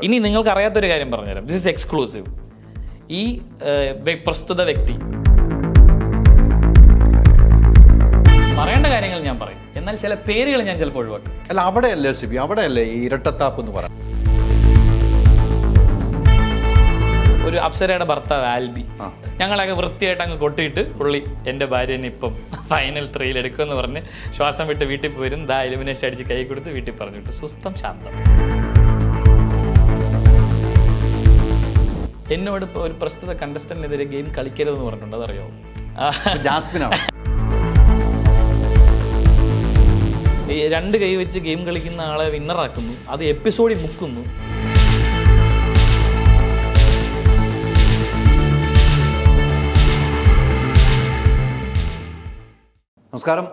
ഇനി നിങ്ങൾക്ക് അറിയാത്തൊരു കാര്യം പറഞ്ഞുതരാം. This is exclusive. ഈ പ്രസ്തുത വ്യക്തി പറയേണ്ട കാര്യങ്ങൾ ഞാൻ പറയും, എന്നാൽ ചില പേരുകൾ ഞാൻ ചിലപ്പോൾ ഒഴിവാക്കും. അല്ല, അവിടെയല്ലേ സിബി, അവിടെയല്ലേ ഈ ഇരട്ടത്താപ്പ് എന്ന് പറയാം. ഒരു അപ്സരയുടെ ഭർത്താവ് ആൽബി, ഞങ്ങളൊക്കെ വൃത്തിയായിട്ട് അങ്ങ് കൊട്ടിയിട്ട് പുള്ളി എൻ്റെ ഭാര്യനെ ഇപ്പം ഫൈനൽ 3 എടുക്കുമെന്ന് പറഞ്ഞ് ശ്വാസം വിട്ട് വീട്ടിൽ പോരും. എലിമിനേഷൻ അടിച്ച് കൈ കൊടുത്ത് വീട്ടിൽ പറഞ്ഞു വിട്ടു. സുസ്ഥം ശാന്തം. എന്നോട് ഇപ്പോൾ ഒരു പ്രസ്തുത കണ്ടസ്റ്റന്റിനെതിരെ ഗെയിം കളിക്കരുതെന്ന് പറഞ്ഞിട്ടുണ്ട്. അതറിയോ? ജാസ്മിനാണ്. ഈ 2 കൈ വെച്ച് ഗെയിം കളിക്കുന്ന ആളെ വിന്നറാക്കുന്നു, അത് എപ്പിസോഡിൽ മുക്കുന്നു. നമസ്കാരം.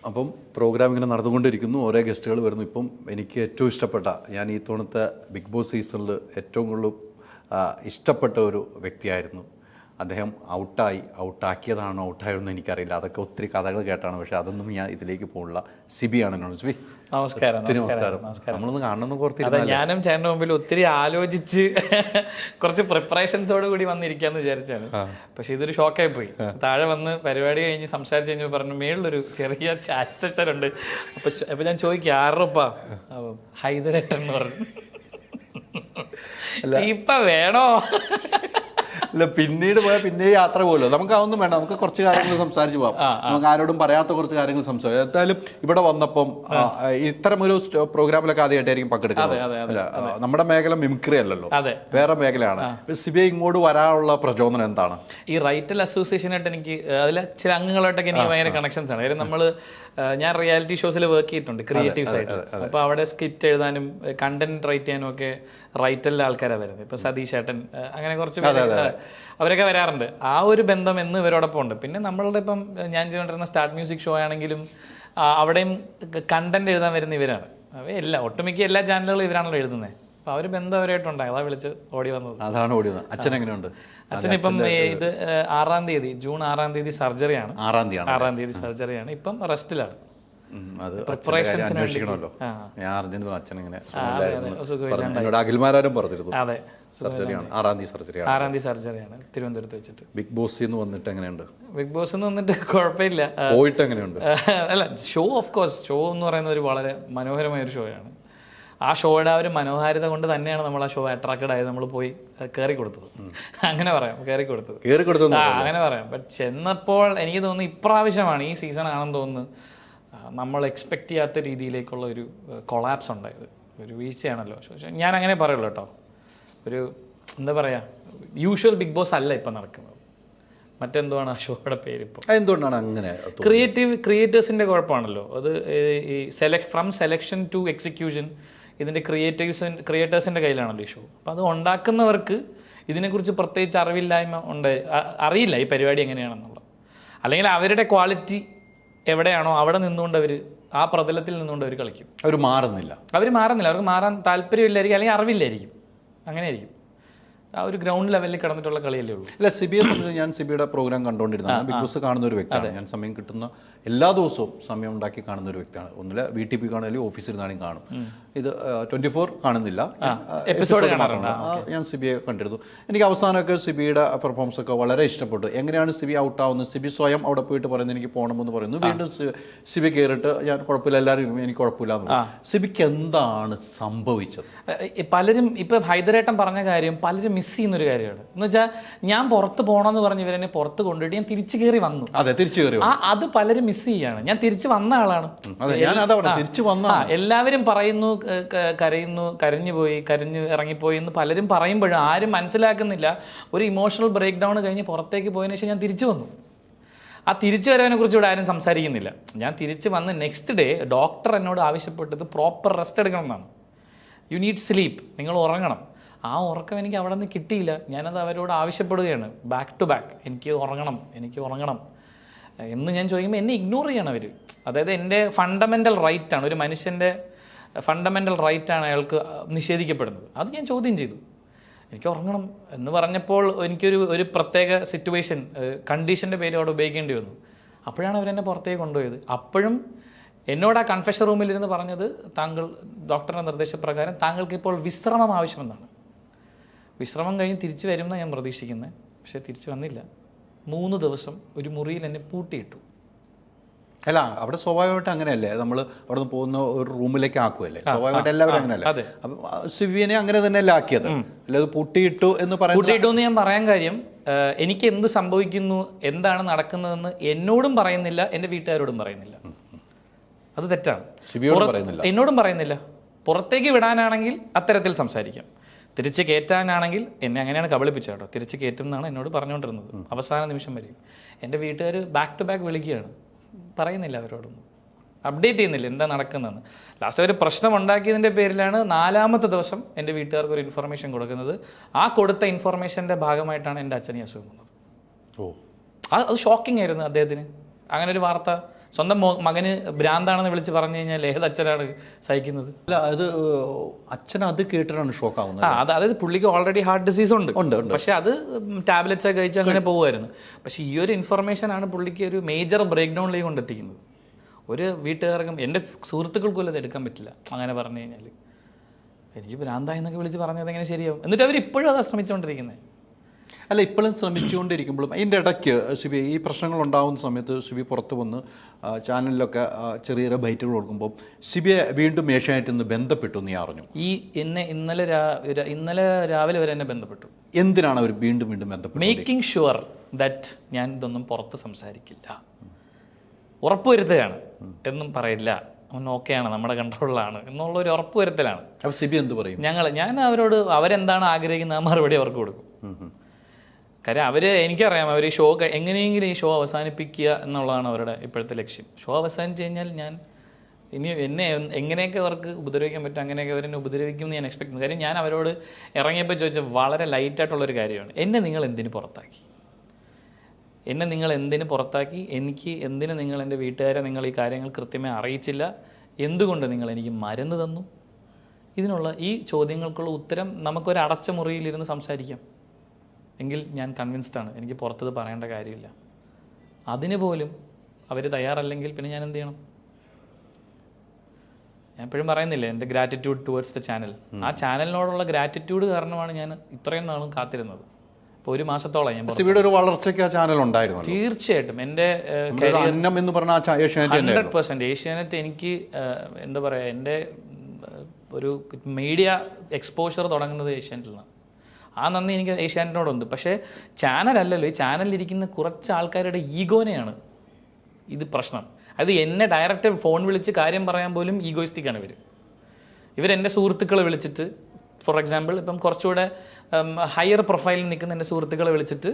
അപ്പം പ്രോഗ്രാം ഇങ്ങനെ നടന്നുകൊണ്ടിരിക്കുന്നു, ഓരോ ഗസ്റ്റുകൾ വരുന്നു. ഇപ്പം എനിക്ക് ഏറ്റവും ഇഷ്ടപ്പെട്ട, ഞാൻ ഈ തവണത്തെ ബിഗ് ബോസ് സീസണിൽ ഏറ്റവും കൂടുതൽ ഇഷ്ടപ്പെട്ട ഒരു വ്യക്തിയായിരുന്നു. അദ്ദേഹം ഔട്ടാക്കിയതാണോ ഔട്ടായിരുന്നു എനിക്കറിയില്ല, അതൊക്കെ ഒത്തിരി കഥകൾ കേട്ടാണ്. പക്ഷെ അതൊന്നും ഞാൻ ഇതിലേക്ക് പോകില്ല. സിബിയാണ് എന്നോട്. സിബി നമസ്കാരം. നമ്മളൊന്ന് കാണണമെന്ന് ഓർത്തി. ഞാനും ചേട്ടൻ്റെ മുമ്പിൽ ഒത്തിരി ആലോചിച്ച് കുറച്ച് പ്രിപ്പറേഷൻസോട് കൂടി വന്നിരിക്കാന്ന് വിചാരിച്ചാണ്. പക്ഷെ ഇതൊരു ഷോക്കായി പോയി. താഴെ വന്ന് പരിപാടി കഴിഞ്ഞ് സംസാരിച്ച് കഴിഞ്ഞപ്പോൾ പറഞ്ഞു മേളിലൊരു ചെറിയ ചാറ്റ് സെഷൻ ഉണ്ട്. അപ്പൊ ഞാൻ ചോദിക്കും 6 രൂപ ഹൈദരേട്ടൻ എന്ന് പറഞ്ഞു. ഇപ്പൊ വേണോ? അല്ല, പിന്നീട് പോയാൽ പിന്നെ യാത്ര പോലോ. നമുക്ക് അതൊന്നും വേണ്ട, നമുക്ക് കുറച്ച് കാര്യങ്ങൾ സംസാരിച്ച് പോകാം. നമുക്ക് ആരോടും പറയാത്ത കുറച്ച് കാര്യങ്ങൾ സംസാരിക്കാം. എന്തായാലും ഇവിടെ വന്നപ്പം ഇത്തരമൊരു പ്രോഗ്രാമിലൊക്കെ ആദ്യമായിട്ടായിരിക്കും പങ്കെടുക്കുന്നത്. നമ്മുടെ മേഖല മിമിക്രി അല്ലല്ലോ, വേറെ മേഖലയാണ്. സിബിഐ ഇങ്ങോട്ട് വരാനുള്ള പ്രചോദനം എന്താണ്? ഈ റൈറ്റൽ അസോസിയേഷനായിട്ട് എനിക്ക് അതിലെ ചില അംഗങ്ങളായിട്ടൊക്കെ എനിക്ക് ഭയങ്കര കണക്ഷൻസ് ആണ്. കാര്യം ഞാൻ റിയാലിറ്റി ഷോസിൽ വർക്ക് ചെയ്തിട്ടുണ്ട് ക്രിയേറ്റീവ്സ് ആയിട്ട്. അപ്പോൾ അവിടെ സ്ക്രിപ്റ്റ് എഴുതാനും കണ്ടന്റ് റൈറ്റ് ചെയ്യാനും ഒക്കെ റൈറ്റലിലെ ആൾക്കാരാണ് വരുന്നത്. ഇപ്പോൾ സതീഷ് ഏട്ടൻ, അങ്ങനെ കുറച്ച് അവരൊക്കെ വരാറുണ്ട്. ആ ഒരു ബന്ധം എന്ന് ഇവരോടൊപ്പം ഉണ്ട്. പിന്നെ നമ്മളുടെ ഇപ്പം ഞാൻ ചെയ്തുകൊണ്ടിരുന്ന സ്റ്റാർട്ട് മ്യൂസിക് ഷോ ആണെങ്കിലും അവിടെയും കണ്ടന്റ് എഴുതാൻ വരുന്ന ഇവരാണ്. ഒട്ടുമിക്ക എല്ലാ ചാനലുകളും ഇവരാണല്ലോ എഴുതുന്നത്. അപ്പോൾ ആ ഒരു ബന്ധം അവരായിട്ടുണ്ടായി. അതാ വിളിച്ച് ഓടി വന്നത്. അതാണ് ഓടി വന്നത്. അച്ഛൻ എങ്ങനെയുണ്ട്? അച്ഛനിപ്പം ഇത് 6-ാം തീയതി ജൂൺ 6-ാം തീയതി സർജറിയാണ്. 6-ാം തീയതി സർജറിയാണ്. ഇപ്പം റെസ്റ്റിലാണ്. അന്വേഷിക്കണമല്ലോ. ഞാൻ അറിഞ്ഞിരുന്നു അച്ഛൻ ഇങ്ങനെ അഖിൽമാരും പറഞ്ഞിരുന്നു. അതെ, സർജറിയാണ്. 6-ാം തീയതി സർജറിയാണ് തിരുവനന്തപുരത്ത് വെച്ചിട്ട്. ബിഗ് ബോസിൽ നിന്ന് വന്നിട്ട് എങ്ങനെയുണ്ട്? ബിഗ് ബോസിൽ നിന്ന് വന്നിട്ട് കുഴപ്പമില്ല. പോയിട്ട് എങ്ങനെയുണ്ട്? അല്ല, ഷോ ഓഫ് കോഴ്സ് ഷോ എന്ന് പറയുന്നത് ഒരു വളരെ മനോഹരമായ ഒരു ഷോയാണ്. ആ ഷോയുടെ ആ ഒരു മനോഹാരിത കൊണ്ട് തന്നെയാണ് നമ്മൾ ആ ഷോ അട്രാക്റ്റഡ് ആയത്. നമ്മൾ പോയി കയറി കൊടുത്തത്, അങ്ങനെ പറയാം. കയറി കൊടുത്തത് അങ്ങനെ പറയാം. ബട്ട് ചെന്നപ്പോൾ എനിക്ക് തോന്നുന്നു ഇപ്രാവശ്യമാണ്, ഈ സീസൺ ആണെന്ന് തോന്നുന്നു, നമ്മൾ എക്സ്പെക്ട് ചെയ്യാത്ത രീതിയിലേക്കുള്ള ഒരു കൊളാപ്സ് ഉണ്ടായത്. ഒരു വീഴ്ചയാണല്ലോ. ഞാൻ അങ്ങനെ പറയുള്ളൂ കേട്ടോ. ഒരു എന്താ പറയുക, യൂഷ്വൽ ബിഗ് ബോസ് അല്ല ഇപ്പം നടക്കുന്നത്. മറ്റെന്തുവാണ് ആ ഷോയുടെ പേര് ഇപ്പോൾ? എന്തുകൊണ്ടാണ് അങ്ങനെ? ക്രിയേറ്റേഴ്സിൻ്റെ കുഴപ്പമാണല്ലോ അത്. ഈ ഫ്രം സെലക്ഷൻ ടു എക്സിക്യൂഷൻ ഇതിൻ്റെ ക്രിയേറ്റേഴ്സിൻ്റെ കയ്യിലാണല്ലോ ഈ ഷോ. അപ്പോൾ അത് ഉണ്ടാക്കുന്നവർക്ക് ഇതിനെക്കുറിച്ച് പ്രത്യേകിച്ച് അറിവില്ലായ്മ അറിയില്ല ഈ പരിപാടി എങ്ങനെയാണെന്നുള്ളത്. അല്ലെങ്കിൽ അവരുടെ ക്വാളിറ്റി എവിടെയാണോ അവിടെ നിന്നുകൊണ്ട് ആ പ്രതലത്തിൽ നിന്നുകൊണ്ട് അവർ കളിക്കും. അവർ മാറുന്നില്ല. അവർക്ക് മാറാൻ താല്പര്യമില്ലായിരിക്കും, അല്ലെങ്കിൽ അറിവില്ലായിരിക്കും. അങ്ങനെ ആയിരിക്കും. ആ ഒരു ഗ്രൗണ്ട് ലെവലിൽ കിടന്നിട്ടുള്ള കളിയല്ലേ ഉള്ളൂ. അല്ല, സിബിയെ സംബന്ധിച്ച് ഞാൻ സിബിയുടെ പ്രോഗ്രാം കണ്ടുകൊണ്ടിരുന്നു. ബിഗ് ബോസ് കാണുന്ന ഒരു വ്യക്തിയാണ്. ഞാൻ സമയം കിട്ടുന്ന എല്ലാ ദിവസവും സമയം ഉണ്ടാക്കി കാണുന്ന ഒരു വ്യക്തിയാണ്. ഒന്നിലെ VTP കാണുകയും ഓഫീസിൽ നിന്നാണെങ്കിൽ കാണും. ഇത് 24 കാണുന്നില്ല, എപ്പിസോഡ് ഞാൻ സിബിയെ കണ്ടിരുന്നു. എനിക്ക് അവസാനമൊക്കെ സിബിയുടെ പെർഫോമൻസ് ഒക്കെ വളരെ ഇഷ്ടപ്പെട്ടു. എങ്ങനെയാണ് സിബി ഔട്ടാവുന്നത്? സിബി സ്വയം അവിടെ പോയിട്ട് പറയുന്നത് എനിക്ക് പോകണമെന്ന് പറയുന്നു. വീണ്ടും സിബി കയറിയിട്ട് ഞാൻ കുഴപ്പമില്ല, എല്ലാവരും എനിക്ക് കുഴപ്പമില്ല എന്ന് പറയും. സിബിക്ക് എന്താണ് സംഭവിച്ചത്? പലരും ഇപ്പം ഹൈദരേട്ടൻ പറഞ്ഞ കാര്യം പലരും മിസ് ചെയ്യുന്നൊരു കാര്യമാണ്. എന്ന് വെച്ചാൽ ഞാൻ പുറത്ത് പോകണമെന്ന് പറഞ്ഞ് ഇവരെന്നെ പുറത്ത് കൊണ്ടുപോയിട്ട് ഞാൻ തിരിച്ചു കയറി വന്നു. അതെ, തിരിച്ചു കയറി. അത് പലരും മിസ് ചെയ്യാണ്. ഞാൻ തിരിച്ചു വന്ന ആളാണ്. എല്ലാവരും പറയുന്നു, കരഞ്ഞു ഇറങ്ങിപ്പോയി എന്ന് പലരും പറയുമ്പോഴും ആരും മനസ്സിലാക്കുന്നില്ല. ഒരു ഇമോഷണൽ ബ്രേക്ക് ഡൗൺ കഴിഞ്ഞ് പുറത്തേക്ക് പോയതിനു ശേഷം ഞാൻ തിരിച്ചു വന്നു. ആ തിരിച്ചു വരവിനെ കുറിച്ച് ഇവിടെ ആരും സംസാരിക്കുന്നില്ല. ഞാൻ തിരിച്ചു വന്ന് നെക്സ്റ്റ് ഡേ ഡോക്ടർ എന്നോട് ആവശ്യപ്പെട്ടത് പ്രോപ്പർ റെസ്റ്റ് എടുക്കണം എന്നാണ്. യു നീഡ് സ്ലീപ്പ്, നിങ്ങൾ ഉറങ്ങണം. ആ ഉറക്കം എനിക്ക് അവിടെ നിന്ന് കിട്ടിയില്ല. ഞാനത് അവരോട് ആവശ്യപ്പെടുകയാണ്, ബാക്ക് ടു ബാക്ക്. എനിക്ക് ഉറങ്ങണം എന്ന് ഞാൻ ചോദിക്കുമ്പോൾ എന്നെ ഇഗ്നോർ ചെയ്യണം അവർ. അതായത് എൻ്റെ ഫണ്ടമെൻ്റൽ റൈറ്റാണ്, ഒരു മനുഷ്യൻ്റെ ഫണ്ടമെൻ്റൽ റൈറ്റാണ് അയാൾക്ക് നിഷേധിക്കപ്പെടുന്നത്. അത് ഞാൻ ചോദ്യം ചെയ്തു. എനിക്ക് ഉറങ്ങണം എന്ന് പറഞ്ഞപ്പോൾ ഒരു പ്രത്യേക സിറ്റുവേഷൻ, കണ്ടീഷൻ്റെ പേര് അവിടെ ഉപയോഗിക്കേണ്ടി വന്നു. അപ്പോഴാണ് അവരെന്നെ പുറത്തേക്ക് കൊണ്ടുപോയത്. അപ്പോഴും എന്നോട് ആ കൺഫെഷൻ റൂമിലിരുന്ന് പറഞ്ഞത്, താങ്കൾ ഡോക്ടറുടെ നിർദ്ദേശപ്രകാരം താങ്കൾക്ക് ഇപ്പോൾ വിശ്രമം ആവശ്യമെന്നാണ്. വിശ്രമം കഴിഞ്ഞ് തിരിച്ചു വരുമെന്നാണ് ഞാൻ പ്രതീക്ഷിക്കുന്നത്. പക്ഷേ തിരിച്ചു വന്നില്ല. 3 ദിവസം ഒരു മുറിയിൽ എന്നെ പൂട്ടിയിട്ടു. അല്ല, അവിടെ സ്വാഭാവികമായിട്ട് അങ്ങനെയല്ലേ, നമ്മൾ അവിടെ നിന്ന് പോകുന്ന ഒരു റൂമിലേക്ക് ആക്കുമല്ലേ, സ്വാഭാവികമായിട്ട് എല്ലാവരും അങ്ങനെയല്ലേ. അപ്പം സിബിനെ അങ്ങനെ തന്നെയല്ലേ ആക്കിയത്, അല്ലാതെ പൂട്ടിയിട്ടു എന്ന് പൂട്ടിയിട്ടു എന്ന് ഞാൻ പറയാൻ കാര്യം, എനിക്ക് എന്ത് സംഭവിക്കുന്നു, എന്താണ് നടക്കുന്നതെന്ന് എന്നോടും പറയുന്നില്ല, എൻ്റെ വീട്ടുകാരോടും പറയുന്നില്ല. അത് തെറ്റാണ്. എന്നോടും പറയുന്നില്ല. പുറത്തേക്ക് വിടാനാണെങ്കിൽ അത്തരത്തിൽ സംസാരിക്കാം, തിരിച്ച് കയറ്റാനാണെങ്കിൽ എന്നെ അങ്ങനെയാണ് കബളിപ്പിച്ചത് കേട്ടോ. തിരിച്ച് കയറ്റും എന്നാണ് എന്നോട് പറഞ്ഞുകൊണ്ടിരുന്നത് അവസാന നിമിഷം വരെയും. എൻ്റെ വീട്ടുകാർ ബാക്ക് ടു ബാക്ക് വിളിക്കുകയാണ്, പറയുന്നില്ല, അവരോടൊന്നും അപ്ഡേറ്റ് ചെയ്യുന്നില്ല എന്താ നടക്കുന്നതെന്ന്. ലാസ്റ്റ് അവർ പ്രശ്നം ഉണ്ടാക്കിയതിൻ്റെ പേരിലാണ് 4ാമത്തെ ദിവസം എൻ്റെ വീട്ടുകാർക്ക് ഒരു ഇൻഫർമേഷൻ കൊടുക്കുന്നത്. ആ കൊടുത്ത ഇൻഫർമേഷൻ്റെ ഭാഗമായിട്ടാണ് എൻ്റെ അച്ഛനെ അസുഖം വന്നത്. അത് ഷോക്കിംഗ് ആയിരുന്നു അദ്ദേഹത്തിന്. അങ്ങനെ ഒരു വാർത്ത സ്വന്തം മകന് ഭ്രാന്താണെന്ന് വിളിച്ച് പറഞ്ഞു കഴിഞ്ഞാൽ ഏത് അച്ഛനാണ് സഹിക്കുന്നത്? അല്ല, അത് അച്ഛൻ അത് കേട്ടിട്ടാണ് ഷോക്ക് ആവുന്നത്. അതായത് പുള്ളിക്ക് ഓൾറെഡി ഹാർട്ട് ഡിസീസ് ഉണ്ട്, പക്ഷെ അത് ടാബ്ലറ്റ്സ് ഒക്കെ കഴിച്ച് അങ്ങനെ പോകുമായിരുന്നു. പക്ഷെ ഈ ഒരു ഇൻഫർമേഷനാണ് പുള്ളിക്ക് ഒരു മേജർ ബ്രേക്ക് ഡൗണിലേക്ക് കൊണ്ടെത്തിക്കുന്നത്. ഒരു വീട്ടുകാർക്കും എൻ്റെ സുഹൃത്തുക്കൾക്കും അത് എടുക്കാൻ പറ്റില്ല. അങ്ങനെ പറഞ്ഞു കഴിഞ്ഞാൽ എനിക്ക് ഭ്രാന്തായി എന്നൊക്കെ വിളിച്ച് പറഞ്ഞത് എങ്ങനെ ശരിയാവും? എന്നിട്ട് അവർ ഇപ്പോഴും അത് ശ്രമിച്ചുകൊണ്ടിരിക്കുന്നത്. അല്ല, ഇപ്പോഴും ശ്രമിച്ചുകൊണ്ടിരിക്കുമ്പോഴും അതിൻ്റെ ഇടയ്ക്ക് സിബി ഈ പ്രശ്നങ്ങൾ ഉണ്ടാകുന്ന സമയത്ത് സിബി പുറത്ത് വന്ന് ചാനലിലൊക്കെ ചെറിയ ചെറിയ ബൈറ്റുകൾ കൊടുക്കുമ്പോൾ സിബിയെ വീണ്ടും ഏഷ്യാനെറ്റിൽ നിന്ന് ബന്ധപ്പെട്ടു എന്ന് ഞാൻ അറിഞ്ഞു. ഇന്നലെ രാവിലെ വരെ എന്നെ ബന്ധപ്പെട്ടു. എന്തിനാണ് അവർ വീണ്ടും വീണ്ടും ബന്ധപ്പെട്ടു? മേക്കിംഗ് ഷുവർ ദാറ്റ് ഞാൻ ഇതൊന്നും പുറത്ത് സംസാരിക്കില്ല, ഉറപ്പുവരുത്തുകയാണ്. എന്നും പറയില്ല, അവൻ ഓക്കെയാണ്, നമ്മുടെ കൺട്രോളിലാണ് എന്നുള്ള ഒരു ഉറപ്പുവരുത്തലാണ്. അപ്പോൾ സിബി എന്ത് പറയും? ഞാൻ അവരോട് അവരെന്താണ് ആഗ്രഹിക്കുന്ന ആ മറുപടി അവർക്ക് കൊടുക്കും. കാര്യം എനിക്കറിയാം അവർ ഷോ എങ്ങനെയെങ്കിലും ഈ ഷോ അവസാനിപ്പിക്കുക എന്നുള്ളതാണ് അവരുടെ ഇപ്പോഴത്തെ ലക്ഷ്യം. ഷോ അവസാനിച്ച് കഴിഞ്ഞാൽ ഞാൻ ഇനി എന്നെ എങ്ങനെയൊക്കെ അവർക്ക് ഉപദ്രവിക്കാൻ പറ്റും അങ്ങനെയൊക്കെ അവരെന്നെ ഉപദ്രവിക്കും എന്ന് ഞാൻ എക്സ്പെക്ട് ചെയ്യുന്നു. കാര്യം ഞാൻ അവരോട് ഇറങ്ങിയപ്പോൾ ചോദിച്ചാൽ വളരെ ലൈറ്റായിട്ടുള്ളൊരു കാര്യമാണ്, എന്നെ നിങ്ങൾ എന്തിന് പുറത്താക്കി? എനിക്ക് എന്തിന് നിങ്ങൾ എൻ്റെ വീട്ടുകാരെ നിങ്ങൾ ഈ കാര്യങ്ങൾ കൃത്യമായി അറിയിച്ചില്ല? എന്തുകൊണ്ട് നിങ്ങൾ എനിക്ക് മരുന്ന് തന്നു? ഇതിനുള്ള ഈ ചോദ്യങ്ങൾക്കുള്ള ഉത്തരം നമുക്കൊരു അടച്ച മുറിയിലിരുന്ന് സംസാരിക്കാം എങ്കിൽ ഞാൻ കൺവിൻസ്ഡാണ്. എനിക്ക് പുറത്തത് പറയേണ്ട കാര്യമില്ല. അതിന് പോലും അവർ തയ്യാറല്ലെങ്കിൽ പിന്നെ ഞാൻ എന്ത് ചെയ്യണം? ഞാൻ എപ്പോഴും പറയുന്നില്ലേ എൻ്റെ ഗ്രാറ്റിറ്റ്യൂഡ് ടുവേർഡ്സ് ദ ചാനൽ. ആ ചാനലിനോടുള്ള ഗ്രാറ്റിറ്റ്യൂഡ് കാരണമാണ് ഞാൻ ഇത്രയും നാളും കാത്തിരുന്നത്. ഇപ്പോൾ 1 മാസത്തോളം ഞാൻ ഒരു വളർച്ചയ്ക്ക് ആ ചാനൽ ഉണ്ടായിരുന്നു. തീർച്ചയായിട്ടും എൻ്റെ 100% ഏഷ്യാനെറ്റ് എനിക്ക് എന്താ പറയുക, എൻ്റെ ഒരു മീഡിയ എക്സ്പോഷർ തുടങ്ങുന്നത് ഏഷ്യാനെറ്റിൽ നിന്നാണ്. ആ നന്ദി എനിക്ക് ഏഷ്യാനെറ്റിനോടുണ്ട്. പക്ഷേ ചാനലല്ലല്ലോ, ഈ ചാനലിലിരിക്കുന്ന കുറച്ച് ആൾക്കാരുടെ ഈഗോനെയാണ് ഇത് പ്രശ്നം. അത് എന്നെ ഡയറക്റ്റ് ഫോൺ വിളിച്ച് കാര്യം പറയാൻ പോലും ഈഗോയിസ്റ്റിക്കാണ് ഇവരെൻ്റെ സുഹൃത്തുക്കളെ വിളിച്ചിട്ട്, ഫോർ എക്സാമ്പിൾ ഇപ്പം കുറച്ചുകൂടെ ഹയർ പ്രൊഫൈലിൽ നിൽക്കുന്ന എൻ്റെ സുഹൃത്തുക്കളെ വിളിച്ചിട്ട്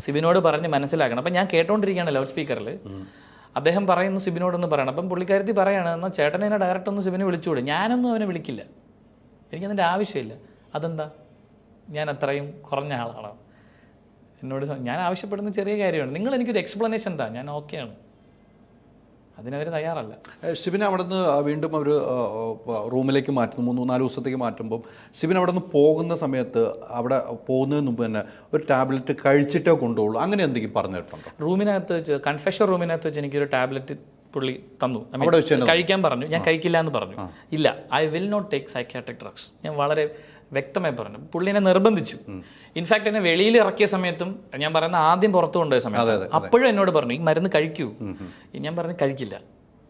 സിബിനോട് പറഞ്ഞ് മനസ്സിലാക്കണം. അപ്പം ഞാൻ കേട്ടോണ്ടിരിക്കുകയാണ് ലൗഡ് സ്പീക്കറിൽ, അദ്ദേഹം പറയുന്നു സിബിനോടൊന്ന് പറയണം. അപ്പം പുള്ളിക്കാരത്തി പറയാണ്, എന്നാൽ ചേട്ടൻ എന്നെ ഡയറക്റ്റ് ഒന്ന് സിബിനെ വിളിച്ചുകൂടെ? ഞാനൊന്നും അവനെ വിളിക്കില്ല, എനിക്കതിൻ്റെ ആവശ്യമില്ല. അതെന്താ? ഞാൻ അത്രയും കുറഞ്ഞ ആളാണ്? എന്നോട് ഞാൻ ആവശ്യപ്പെടുന്ന ചെറിയ കാര്യമാണ്, നിങ്ങൾ എനിക്കൊരു എക്സ്പ്ലനേഷൻ താ, ഞാൻ ഓക്കെയാണ്. അതിനവർ തയ്യാറല്ല. സിബിനെ അവിടെ നിന്ന് വീണ്ടും അവർ റൂമിലേക്ക് മാറ്റുന്നു, 3-4 ദിവസത്തേക്ക് മാറ്റുമ്പം സിബിൻ അവിടെ നിന്ന് പോകുന്ന സമയത്ത് അവിടെ പോകുന്നതിന് മുമ്പ് തന്നെ ഒരു ടാബ്ലറ്റ് കഴിച്ചിട്ടേ കൊണ്ടുപോകുള്ളൂ, അങ്ങനെ എന്തെങ്കിലും പറഞ്ഞു കേട്ടോ? റൂമിനകത്ത് വെച്ച്, കൺഫെഷൻ റൂമിനകത്ത് വെച്ച് എനിക്കൊരു ടാബ്ലറ്റ് പുള്ളി തന്നു, കഴിക്കാൻ പറഞ്ഞു. ഞാൻ കഴിക്കില്ല എന്ന് പറഞ്ഞു. ഇല്ല, I will not take psychiatric drugs, ഞാൻ വളരെ വ്യക്തമായി പറഞ്ഞു. പുള്ളി എന്നെ നിർബന്ധിച്ചു. ഇൻഫാക്ട് എന്നെ വെളിയിൽ ഇറക്കിയ സമയത്തും, ഞാൻ പറയുന്ന ആദ്യം പുറത്തു കൊണ്ടുപോയ സമയത്ത്, അപ്പോഴും എന്നോട് പറഞ്ഞു ഈ മരുന്ന് കഴിക്കൂ. ഞാൻ പറഞ്ഞു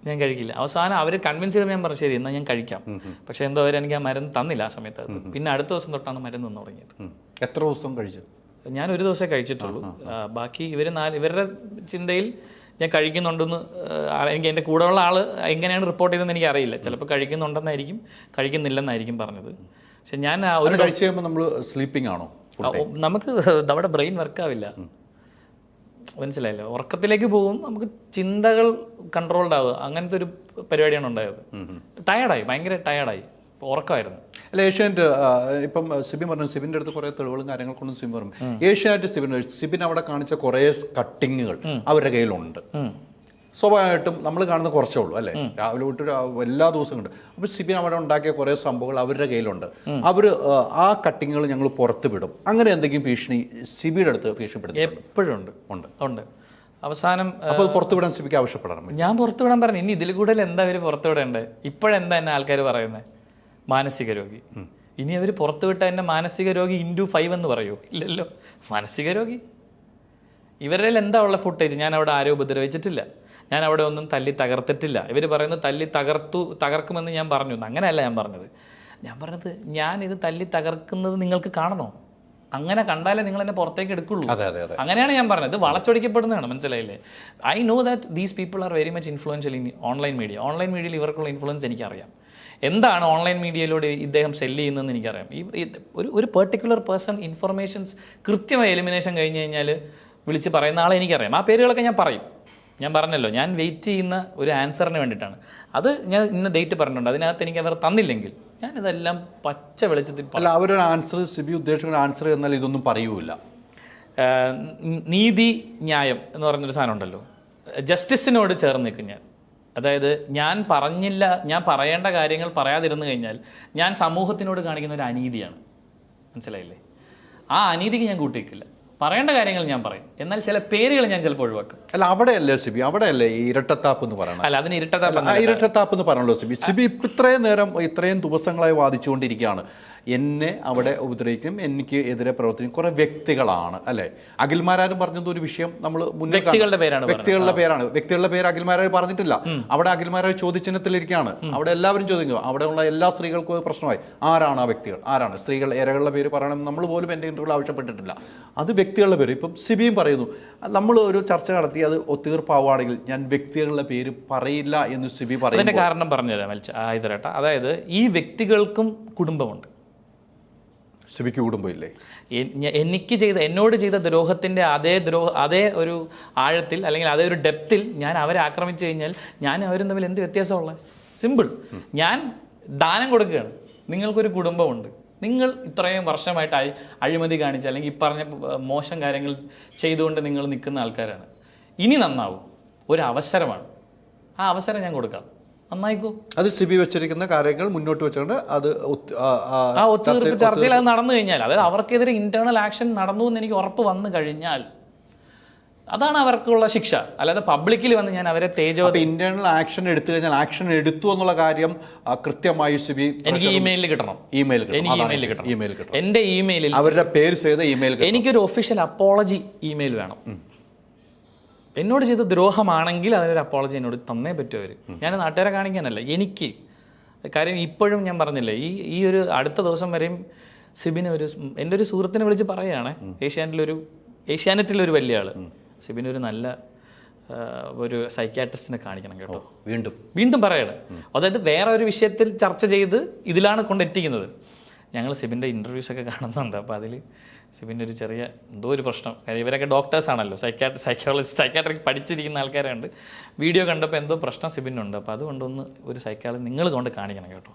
ഞാൻ കഴിക്കില്ല. അവസാനം അവർ കൺവിൻസ് ചെയ്തപ്പോൾ ഞാൻ പറഞ്ഞു ശരി എന്നാൽ ഞാൻ കഴിക്കാം. പക്ഷെ എന്തോ അവരെനിക്ക് ആ മരുന്ന് തന്നില്ല ആ സമയത്ത്. പിന്നെ അടുത്ത ദിവസം തൊട്ടാണ് മരുന്ന് തന്നു തുടങ്ങിയത്. എത്ര ദിവസം കഴിച്ചു? ഞാൻ 1 ദിവസമേ കഴിച്ചിട്ടുള്ളൂ. ബാക്കി ഇവരുടെ ചിന്തയിൽ ഞാൻ കഴിക്കുന്നുണ്ടെന്ന്, എനിക്ക് എൻ്റെ കൂടെയുള്ള ആൾ എങ്ങനെയാണ് റിപ്പോർട്ട് ചെയ്തതെന്ന് എനിക്ക് അറിയില്ല. ചിലപ്പോൾ കഴിക്കുന്നുണ്ടെന്നായിരിക്കും, കഴിക്കുന്നില്ലെന്നായിരിക്കും പറഞ്ഞത്. പക്ഷെ ഞാൻ കഴിച്ച് കഴിയുമ്പോൾ നമ്മൾ സ്ലീപ്പിംഗ് ആണോ? നമുക്ക് നമ്മുടെ ബ്രെയിൻ വർക്കാവില്ല, മനസ്സിലായില്ല. ഉറക്കത്തിലേക്ക് പോകും, നമുക്ക് ചിന്തകൾ കൺട്രോൾഡ് ആവുക, അങ്ങനത്തെ ഒരു പരിപാടിയാണ് ഉണ്ടായത്. ടയർഡായി, ഭയങ്കര ടയർഡായി, ഉറക്കമായിരുന്നു. അല്ല, ഏഷ്യാനെറ്റ് ഇപ്പം സിബിൻ പറഞ്ഞു, സിബിൻ്റെ അടുത്ത് കുറേ തെളിവുകളും കാര്യങ്ങൾക്കൊന്നും സിബിൻ പറഞ്ഞു. ഏഷ്യാനെറ്റ് സിബിൻ അവിടെ കാണിച്ച കുറേ കട്ടിങ്ങുകൾ അവരുടെ കയ്യിലുണ്ട്. സ്വാഭാവികമായിട്ടും നമ്മൾ കാണുന്ന കുറച്ചേ ഉള്ളൂ അല്ലേ, രാവിലെ തൊട്ട് എല്ലാ ദിവസവും ഉണ്ട്. അപ്പോൾ സിബിൻ അവിടെ ഉണ്ടാക്കിയ കുറേ സംഭവങ്ങൾ അവരുടെ കയ്യിലുണ്ട്. അവർ ആ കട്ടിങ്ങുകൾ ഞങ്ങൾ പുറത്ത് വിടും, അങ്ങനെ എന്തെങ്കിലും ഭീഷണി സിബിയുടെ അടുത്ത് ഭീഷണിപ്പെടുത്തി? എപ്പോഴും ഉണ്ട്. അവസാനം അപ്പോൾ പുറത്തുവിടാൻ സിബിക്ക് ആവശ്യപ്പെടണം. ഞാൻ പുറത്തുവിടാൻ പറഞ്ഞു. ഇനി ഇതിൽ കൂടുതൽ എന്താ അവർ പുറത്തുവിടേണ്ടത്? ഇപ്പോഴെന്താ എന്നെ ആൾക്കാർ പറയുന്നത്? മാനസിക രോഗി. ഇനി അവർ പുറത്തുവിട്ട എൻ്റെ മാനസിക രോഗി × 5 എന്ന് പറയൂ? ഇല്ലല്ലോ. മാനസിക രോഗി. ഇവരുടെ എന്താ ഉള്ള ഫുട്ടേജ്? ഞാൻ അവിടെ ആരും ഉപദ്രവിച്ചിട്ടില്ല, ഞാൻ അവിടെ ഒന്നും തല്ലി തകർത്തിട്ടില്ല. ഇവർ പറയുന്നത് തല്ലി തകർക്കുമെന്ന് ഞാൻ പറഞ്ഞു. അങ്ങനെയല്ല ഞാൻ പറഞ്ഞത്. ഞാൻ പറഞ്ഞത് ഞാനിത് തല്ലി തകർക്കുന്നത് നിങ്ങൾക്ക് കാണണോ? അങ്ങനെ കണ്ടാലേ നിങ്ങൾ എന്നെ പുറത്തേക്ക് എടുക്കുള്ളൂ. അങ്ങനെയാണ് ഞാൻ പറഞ്ഞത്. ഇത് വളച്ചൊടിക്കപ്പെടുന്നതാണ്, മനസ്സിലായില്ലേ? I know that these people are very much influential in online media. Online മീഡിയയിൽ ഇവർക്കുള്ള ഇൻഫ്ലുവൻസ് എനിക്കറിയാം. എന്താണ് ഓൺലൈൻ മീഡിയയിലൂടെ ഇദ്ദേഹം സെല്ല് ചെയ്യുന്നതെന്ന് എനിക്കറിയാം. ഒരു പെർട്ടിക്കുലർ പേഴ്സൺ ഇൻഫർമേഷൻസ് കൃത്യമായി എലിമിനേഷൻ കഴിഞ്ഞ് കഴിഞ്ഞാൽ വിളിച്ച് പറയുന്ന ആളെ എനിക്കറിയാം. ആ പേരുകളൊക്കെ ഞാൻ പറയും. ഞാൻ പറഞ്ഞല്ലോ, ഞാൻ വെയിറ്റ് ചെയ്യുന്ന ഒരു ആൻസറിന് വേണ്ടിയിട്ടാണ്. അത് ഞാൻ ഇന്ന ഡേറ്റ് പറഞ്ഞിട്ടുണ്ട്. അതിനകത്ത് എനിക്ക് അവർ തന്നില്ലെങ്കിൽ ഞാനിതെല്ലാം പച്ച വെളിച്ചത്തിൽ. അല്ല, അവരൊരു ആൻസർ, സിബി ഉദ്ദേശിക്കുന്ന ആൻസർ എന്നാൽ ഇതൊന്നും പറയൂല. നീതി ന്യായം എന്ന് പറഞ്ഞൊരു സാധനം ഉണ്ടല്ലോ, ജസ്റ്റിസിനോട് ചേർന്ന് നിൽക്കും ഞാൻ. അതായത് ഞാൻ പറയേണ്ട കാര്യങ്ങൾ പറയാതിരുന്നു കഴിഞ്ഞാൽ ഞാൻ സമൂഹത്തിനോട് കാണിക്കുന്ന ഒരു അനീതിയാണ്. മനസ്സിലായില്ലേ? ആ അനീതിക്ക് ഞാൻ കൂട്ടിവെക്കില്ല. പറയേണ്ട കാര്യങ്ങൾ ഞാൻ പറയും, എന്നാൽ ചില പേരുകൾ ഞാൻ ചിലപ്പോൾ ഒഴിവാക്കും. അല്ല, അവിടെയല്ലേ സിബി, അവിടെയല്ലേ ഈ ഇരട്ടത്താപ്പ് എന്ന് പറയണം? അല്ല, അതിന് ഇരട്ടത്താപ്പ് എന്ന് പറയണല്ലോ സിബി. സിബി ഇത്രയും നേരം, ഇത്രയും ദിവസങ്ങളായി വാദിച്ചുകൊണ്ടിരിക്കുകയാണ്, എന്നെ അവിടെ ഉപദ്രവിക്കും, എനിക്ക് എതിരെ പ്രവർത്തിക്കും കുറേ വ്യക്തികളാണ്, അല്ലേ? അഖിൽമാരാരും പറഞ്ഞത് ഒരു വിഷയം നമ്മൾ വ്യക്തികളുടെ പേര് അഖിൽമാരാർ പറഞ്ഞിട്ടില്ല. അവിടെ അഖിൽമാരാർ ചോദ്യചിഹ്നത്തിലിരിക്കുകയാണ്. അവിടെ എല്ലാവരും ചോദിക്കും, അവിടെയുള്ള എല്ലാ സ്ത്രീകൾക്കും പ്രശ്നമായി, ആരാണ് ആ വ്യക്തികൾ, ആരാണ് സ്ത്രീകൾ, ഇരകളുടെ പേര് പറയണം. നമ്മൾ പോലും എൻ്റെ ഇന്റർവ്യൂവിൽ ആവശ്യപ്പെട്ടിട്ടില്ല. അത് വ്യക്തികളുടെ പേര്. ഇപ്പം സിബിയും പറയുന്നു, നമ്മൾ ഒരു ചർച്ച നടത്തി അത് ഒത്തീർപ്പാവുകയാണെങ്കിൽ ഞാൻ വ്യക്തികളുടെ പേര് പറയില്ല എന്ന് സിബി പറയുന്നത് കാരണം പറഞ്ഞുതരാം ഇതരേട്ട. അതായത് ഈ വ്യക്തികൾക്കും കുടുംബമുണ്ട്. സിബിക്ക് കുടുംബമില്ലേ? എന്നോട് ചെയ്ത ദ്രോഹത്തിൻ്റെ അതേ ഒരു ആഴത്തിൽ, അല്ലെങ്കിൽ അതേ ഒരു ഡെപ്തിൽ ഞാൻ അവരെ ആക്രമിച്ചു കഴിഞ്ഞാൽ ഞാൻ അവരും തമ്മിൽ എന്ത് വ്യത്യാസമുള്ളത്? സിമ്പിൾ. ഞാൻ ദാനം കൊടുക്കുകയാണ്, നിങ്ങൾക്കൊരു കുടുംബമുണ്ട്, നിങ്ങൾ ഇത്രയും വർഷമായിട്ട് അഴിമതി കാണിച്ച് അല്ലെങ്കിൽ ഈ പറഞ്ഞ മോശം കാര്യങ്ങൾ ചെയ്തുകൊണ്ട് നിങ്ങൾ നിൽക്കുന്ന ആൾക്കാരാണ്. ഇനി നന്നാവും, ഒരു അവസരമാണ്, ആ അവസരം ഞാൻ കൊടുക്കാം, നന്നായിക്കോ. അത് സിബി വെച്ചിരിക്കുന്ന കാര്യങ്ങൾ മുന്നോട്ട് വെച്ചുകൊണ്ട് അത് ഒത്തുതീർപ്പ് ചർച്ചയിൽ അത് നടന്നു കഴിഞ്ഞാൽ, അതായത് അവർക്കെതിരെ ഇന്റേണൽ ആക്ഷൻ നടന്നു എന്ന് എനിക്ക് ഉറപ്പ് വന്നു കഴിഞ്ഞാൽ അതാണ് അവർക്കുള്ള ശിക്ഷ. അല്ലാതെ പബ്ലിക്കിൽ വന്ന് ഞാൻ അവരെ ഇന്റേണൽ ആക്ഷൻ എടുത്തു കഴിഞ്ഞാൽ ആക്ഷൻ എടുത്തു എന്നുള്ള കാര്യം കൃത്യമായി സിബി എനിക്ക് ഇമെയിലിൽ കിട്ടണം. എന്റെ ഇമെയിലിൽ അവരുടെ പേര് ചെയ്ത ഇമെയിൽ, എനിക്കൊരു ഒഫീഷ്യൽ അപ്പോളജി ഇമെയിൽ വേണം. എന്നോട് ചെയ്ത ദ്രോഹമാണെങ്കിൽ അതിനൊരു അപ്പോളജി എന്നോട് തന്നേ പറ്റും അവർ. ഞാൻ നാട്ടുകാരെ കാണിക്കാനല്ല, എനിക്ക്. കാര്യം ഇപ്പോഴും ഞാൻ പറഞ്ഞില്ലേ, ഈ ഒരു അടുത്ത ദിവസം വരെയും സിബിന് എൻ്റെ ഒരു സുഹൃത്തിനെ വിളിച്ച് പറയുകയാണ്, ഏഷ്യാനെറ്റിലൊരു വലിയ ആള്, സിബിനൊരു നല്ല ഒരു സൈക്യാട്രിസ്റ്റിനെ കാണിക്കണം കേട്ടോ. വീണ്ടും പറയാണ്. അതായത് വേറെ ഒരു വിഷയത്തിൽ ചർച്ച ചെയ്ത് ഇതിലാണ് കൊണ്ടെത്തിക്കുന്നത്. ഞങ്ങൾ സിബിൻ്റെ ഇൻ്റർവ്യൂസൊക്കെ കാണുന്നുണ്ട്. അപ്പോൾ അതിൽ സിബിൻ്റെ ഒരു ചെറിയ എന്തോ ഒരു പ്രശ്നം, കാര്യം ഇവരൊക്കെ ഡോക്ടേഴ്സ് ആണല്ലോ, സൈക്കാട്രിക് പഠിച്ചിരിക്കുന്ന ആൾക്കാരുണ്ട്. വീഡിയോ കണ്ടപ്പോൾ എന്തോ പ്രശ്നം സിബിനുണ്ട്. അപ്പോൾ അതുകൊണ്ടൊന്ന് ഒരു സൈക്കാളജി നിങ്ങൾ കൊണ്ട് കാണിക്കണം കേട്ടോ,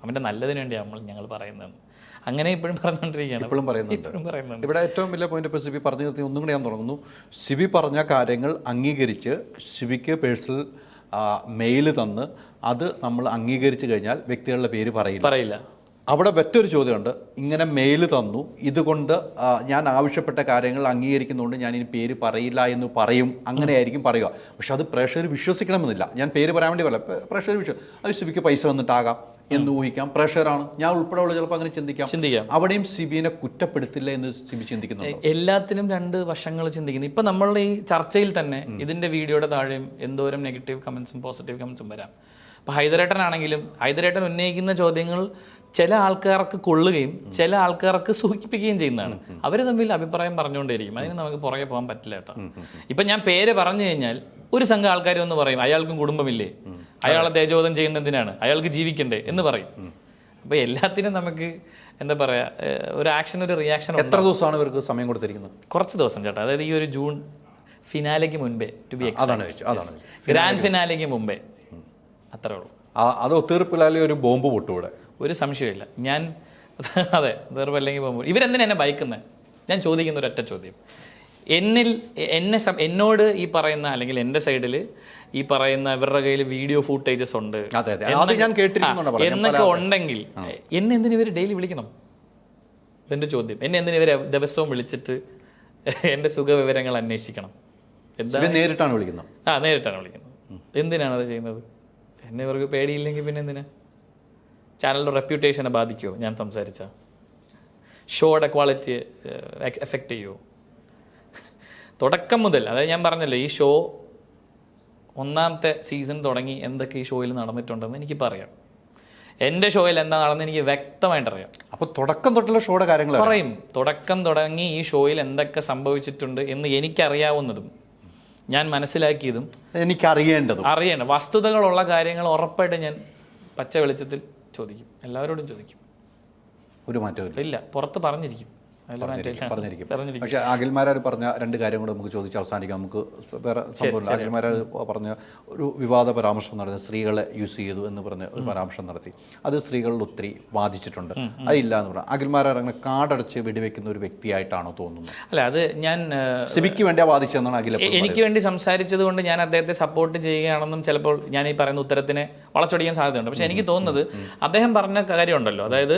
അവൻ്റെ നല്ലതിന് വേണ്ടിയാണ് ഞങ്ങൾ പറയുന്നത്. അങ്ങനെ ഇപ്പോഴും പറഞ്ഞുകൊണ്ടിരിക്കുകയാണ്, ഇപ്പോഴും പറയുന്നുണ്ട്. ഇവിടെ ഏറ്റവും വലിയ പോയിന്റ് ഇപ്പോൾ സിബി പറഞ്ഞു നിർത്തി ഒന്നും കൂടി ഞാൻ തുടങ്ങുന്നു. സിബി പറഞ്ഞ കാര്യങ്ങൾ അംഗീകരിച്ച് സിബിക്ക് പേഴ്സണൽ മെയിൽ തന്ന് അത് നമ്മൾ അംഗീകരിച്ച് കഴിഞ്ഞാൽ വ്യക്തികളുടെ പേര് പറയില്ല. അവിടെ മറ്റൊരു ചോദ്യമുണ്ട്, ഇങ്ങനെ മെയിൽ തന്നു, ഇതുകൊണ്ട് ഞാൻ ആവശ്യപ്പെട്ട കാര്യങ്ങൾ അംഗീകരിക്കുന്നതുകൊണ്ട് ഞാൻ ഇനി പേര് പറയില്ല എന്ന് പറയും, അങ്ങനെയായിരിക്കും പറയുക. പക്ഷെ അത് പ്രേക്ഷകർ വിശ്വസിക്കണമെന്നില്ല. ഞാൻ പേര് പറയാൻ വേണ്ടി പറയില്ല, പ്രേക്ഷകർ അത് സിബിക്ക് പൈസ വന്നിട്ടാകാം എന്ന് ഊഹിക്കാം. പ്രേക്ഷകരാണ്, ഞാൻ ഉൾപ്പെടെയുള്ള ചിലപ്പോൾ അങ്ങനെ ചിന്തിക്കാം. അവിടെയും സിബിനെ കുറ്റപ്പെടുത്തില്ല എന്ന് സിബി ചിന്തിക്കുന്നു. എല്ലാത്തിനും രണ്ട് വശങ്ങൾ ചിന്തിക്കുന്നു. ഇപ്പം നമ്മളുടെ ഈ ചർച്ചയിൽ തന്നെ ഇതിൻ്റെ വീഡിയോയുടെ താഴെയും എന്തോരം നെഗറ്റീവ് കമൻസും പോസിറ്റീവ് കമൻസും വരാം. അപ്പോൾ ഹൈദരേട്ടനാണെങ്കിലും ഹൈദരേട്ടൻ ഉന്നയിക്കുന്ന ചോദ്യങ്ങൾ ചില ആൾക്കാർക്ക് കൊള്ളുകയും ചില ആൾക്കാർക്ക് സൂചിപ്പിക്കുകയും ചെയ്യുന്നതാണ്. അവർ തമ്മിൽ അഭിപ്രായം പറഞ്ഞുകൊണ്ടേയിരിക്കും. അതിന് നമുക്ക് പുറകെ പോകാൻ പറ്റില്ല കേട്ടോ. ഇപ്പം ഞാൻ പേര് പറഞ്ഞു കഴിഞ്ഞാൽ ഒരു സംഘം ആൾക്കാർ ഒന്ന് പറയും, അയാൾക്കും കുടുംബമില്ലേ, അയാളെ തേജോധം ചെയ്യുന്നതിനാണ്, അയാൾക്ക് ജീവിക്കണ്ടേ എന്ന് പറയും. അപ്പോൾ എല്ലാത്തിനും നമുക്ക് എന്താ പറയുക, ഒരു ആക്ഷൻ ഒരു റിയാക്ഷൻ. എത്ര ദിവസമാണ് ഇവർക്ക് സമയം കൊടുത്തിരിക്കുന്നത്? കുറച്ച് ദിവസം ചേട്ടാ, അതായത് ഈ ഒരു ജൂൺ ഫിനാലേക്ക് മുൻപേ, ടു ബി ഗ്രാൻഡ് ഫിനാലേക്ക് മുമ്പേ, അത്രേ ഉള്ളൂ. അത് ഒത്തീർപ്പിലാലെ ഒരു ബോംബ് പൊട്ടൂടെ, ഒരു സംശയമില്ല. ഞാൻ അതെ തീർപ്പല്ലെങ്കിൽ പോകുമ്പോൾ ഇവരെന്തിനാ എന്നെ ഭയക്കുന്നത്? ഞാൻ ചോദിക്കുന്ന ഒരൊറ്റ ചോദ്യം, എന്നോട് ഈ പറയുന്ന അല്ലെങ്കിൽ എൻ്റെ സൈഡിൽ ഈ പറയുന്ന ഇവരുടെ കയ്യിൽ വീഡിയോ ഫൂട്ടേജസ് ഉണ്ട് എന്നൊക്കെ ഉണ്ടെങ്കിൽ എന്നെ എന്തിനു ഇവർ ഡെയിലി വിളിക്കണം? എൻ്റെ ചോദ്യം, എന്നെ എന്തിനു ഇവർ ദിവസവും വിളിച്ചിട്ട് എൻ്റെ സുഖവിവരങ്ങൾ അന്വേഷിക്കണം? എന്താ നേരിട്ടാണ് വിളിക്കുന്നത്? നേരിട്ടാണ് വിളിക്കുന്നത്. എന്തിനാണ് അത് ചെയ്യുന്നത്? എന്നെ ഇവർക്ക് പേടിയില്ലെങ്കിൽ പിന്നെ എന്തിനാ? ചാനലിൻ്റെ റെപ്യൂട്ടേഷനെ ബാധിക്കുമോ ഞാൻ സംസാരിച്ച? ഷോയുടെ ക്വാളിറ്റി എഫക്റ്റ് ചെയ്യുമോ? തുടക്കം മുതൽ, അതായത് ഞാൻ പറഞ്ഞല്ലോ, ഈ ഷോ ഒന്നാമത്തെ സീസൺ തുടങ്ങി എന്തൊക്കെ ഈ ഷോയിൽ നടന്നിട്ടുണ്ടെന്ന് എനിക്ക് പറയാം. എൻ്റെ ഷോയിൽ എന്താ നടന്നത് എനിക്ക് വ്യക്തമായിട്ടറിയാം. അപ്പോൾ തുടക്കം തൊട്ടുള്ള ഷോയുടെ കാര്യങ്ങൾ പറയും. തുടക്കം തുടങ്ങി ഈ ഷോയിൽ എന്തൊക്കെ സംഭവിച്ചിട്ടുണ്ട് എന്ന് എനിക്കറിയാവുന്നതും ഞാൻ മനസ്സിലാക്കിയതും അറിയേണ്ട വസ്തുതകളുള്ള കാര്യങ്ങൾ ഉറപ്പായിട്ട് ഞാൻ പച്ച വെളിച്ചത്തിൽ ചോദിക്കും, എല്ലാവരോടും ചോദിക്കും. ഒരു മാറ്റവും ഇല്ല, പുറത്ത് പറഞ്ഞിരിക്കും. പറഞ്ഞിരിക്കും. പക്ഷേ അഖിൽമാരാർ പറഞ്ഞ രണ്ട് കാര്യം കൂടെ നമുക്ക് ചോദിച്ച് അവസാനിക്കാം. നമുക്ക് വേറെ സംഭവമില്ല. അഖിൽമാരാർ പറഞ്ഞ ഒരു വിവാദ പരാമർശം നടത്തി, സ്ത്രീകളെ യൂസ് ചെയ്തു എന്ന് പറഞ്ഞ ഒരു പരാമർശം നടത്തി. അത് സ്ത്രീകളിൽ ഒത്തിരി ബാധിച്ചിട്ടുണ്ട്. അതില്ല എന്ന് പറഞ്ഞാൽ അഖിൽമാരാർ അങ്ങനെ കാടടച്ച് വെടിവെക്കുന്ന ഒരു വ്യക്തിയായിട്ടാണോ തോന്നുന്നത്? അല്ല, അത് ഞാൻ സിബിക്ക് വേണ്ടിയാ ബാധിച്ചതെന്നാണ് അഖിൽ. എനിക്ക് വേണ്ടി സംസാരിച്ചത് കൊണ്ട് ഞാൻ അദ്ദേഹത്തെ സപ്പോർട്ട് ചെയ്യുകയാണെന്നും ചിലപ്പോൾ ഞാൻ ഈ പറയുന്ന ഉത്തരത്തിനെ വളച്ചൊടിക്കാൻ സാധ്യതയുണ്ട്. പക്ഷെ എനിക്ക് തോന്നുന്നത് അദ്ദേഹം പറഞ്ഞ കാര്യമുണ്ടല്ലോ, അതായത്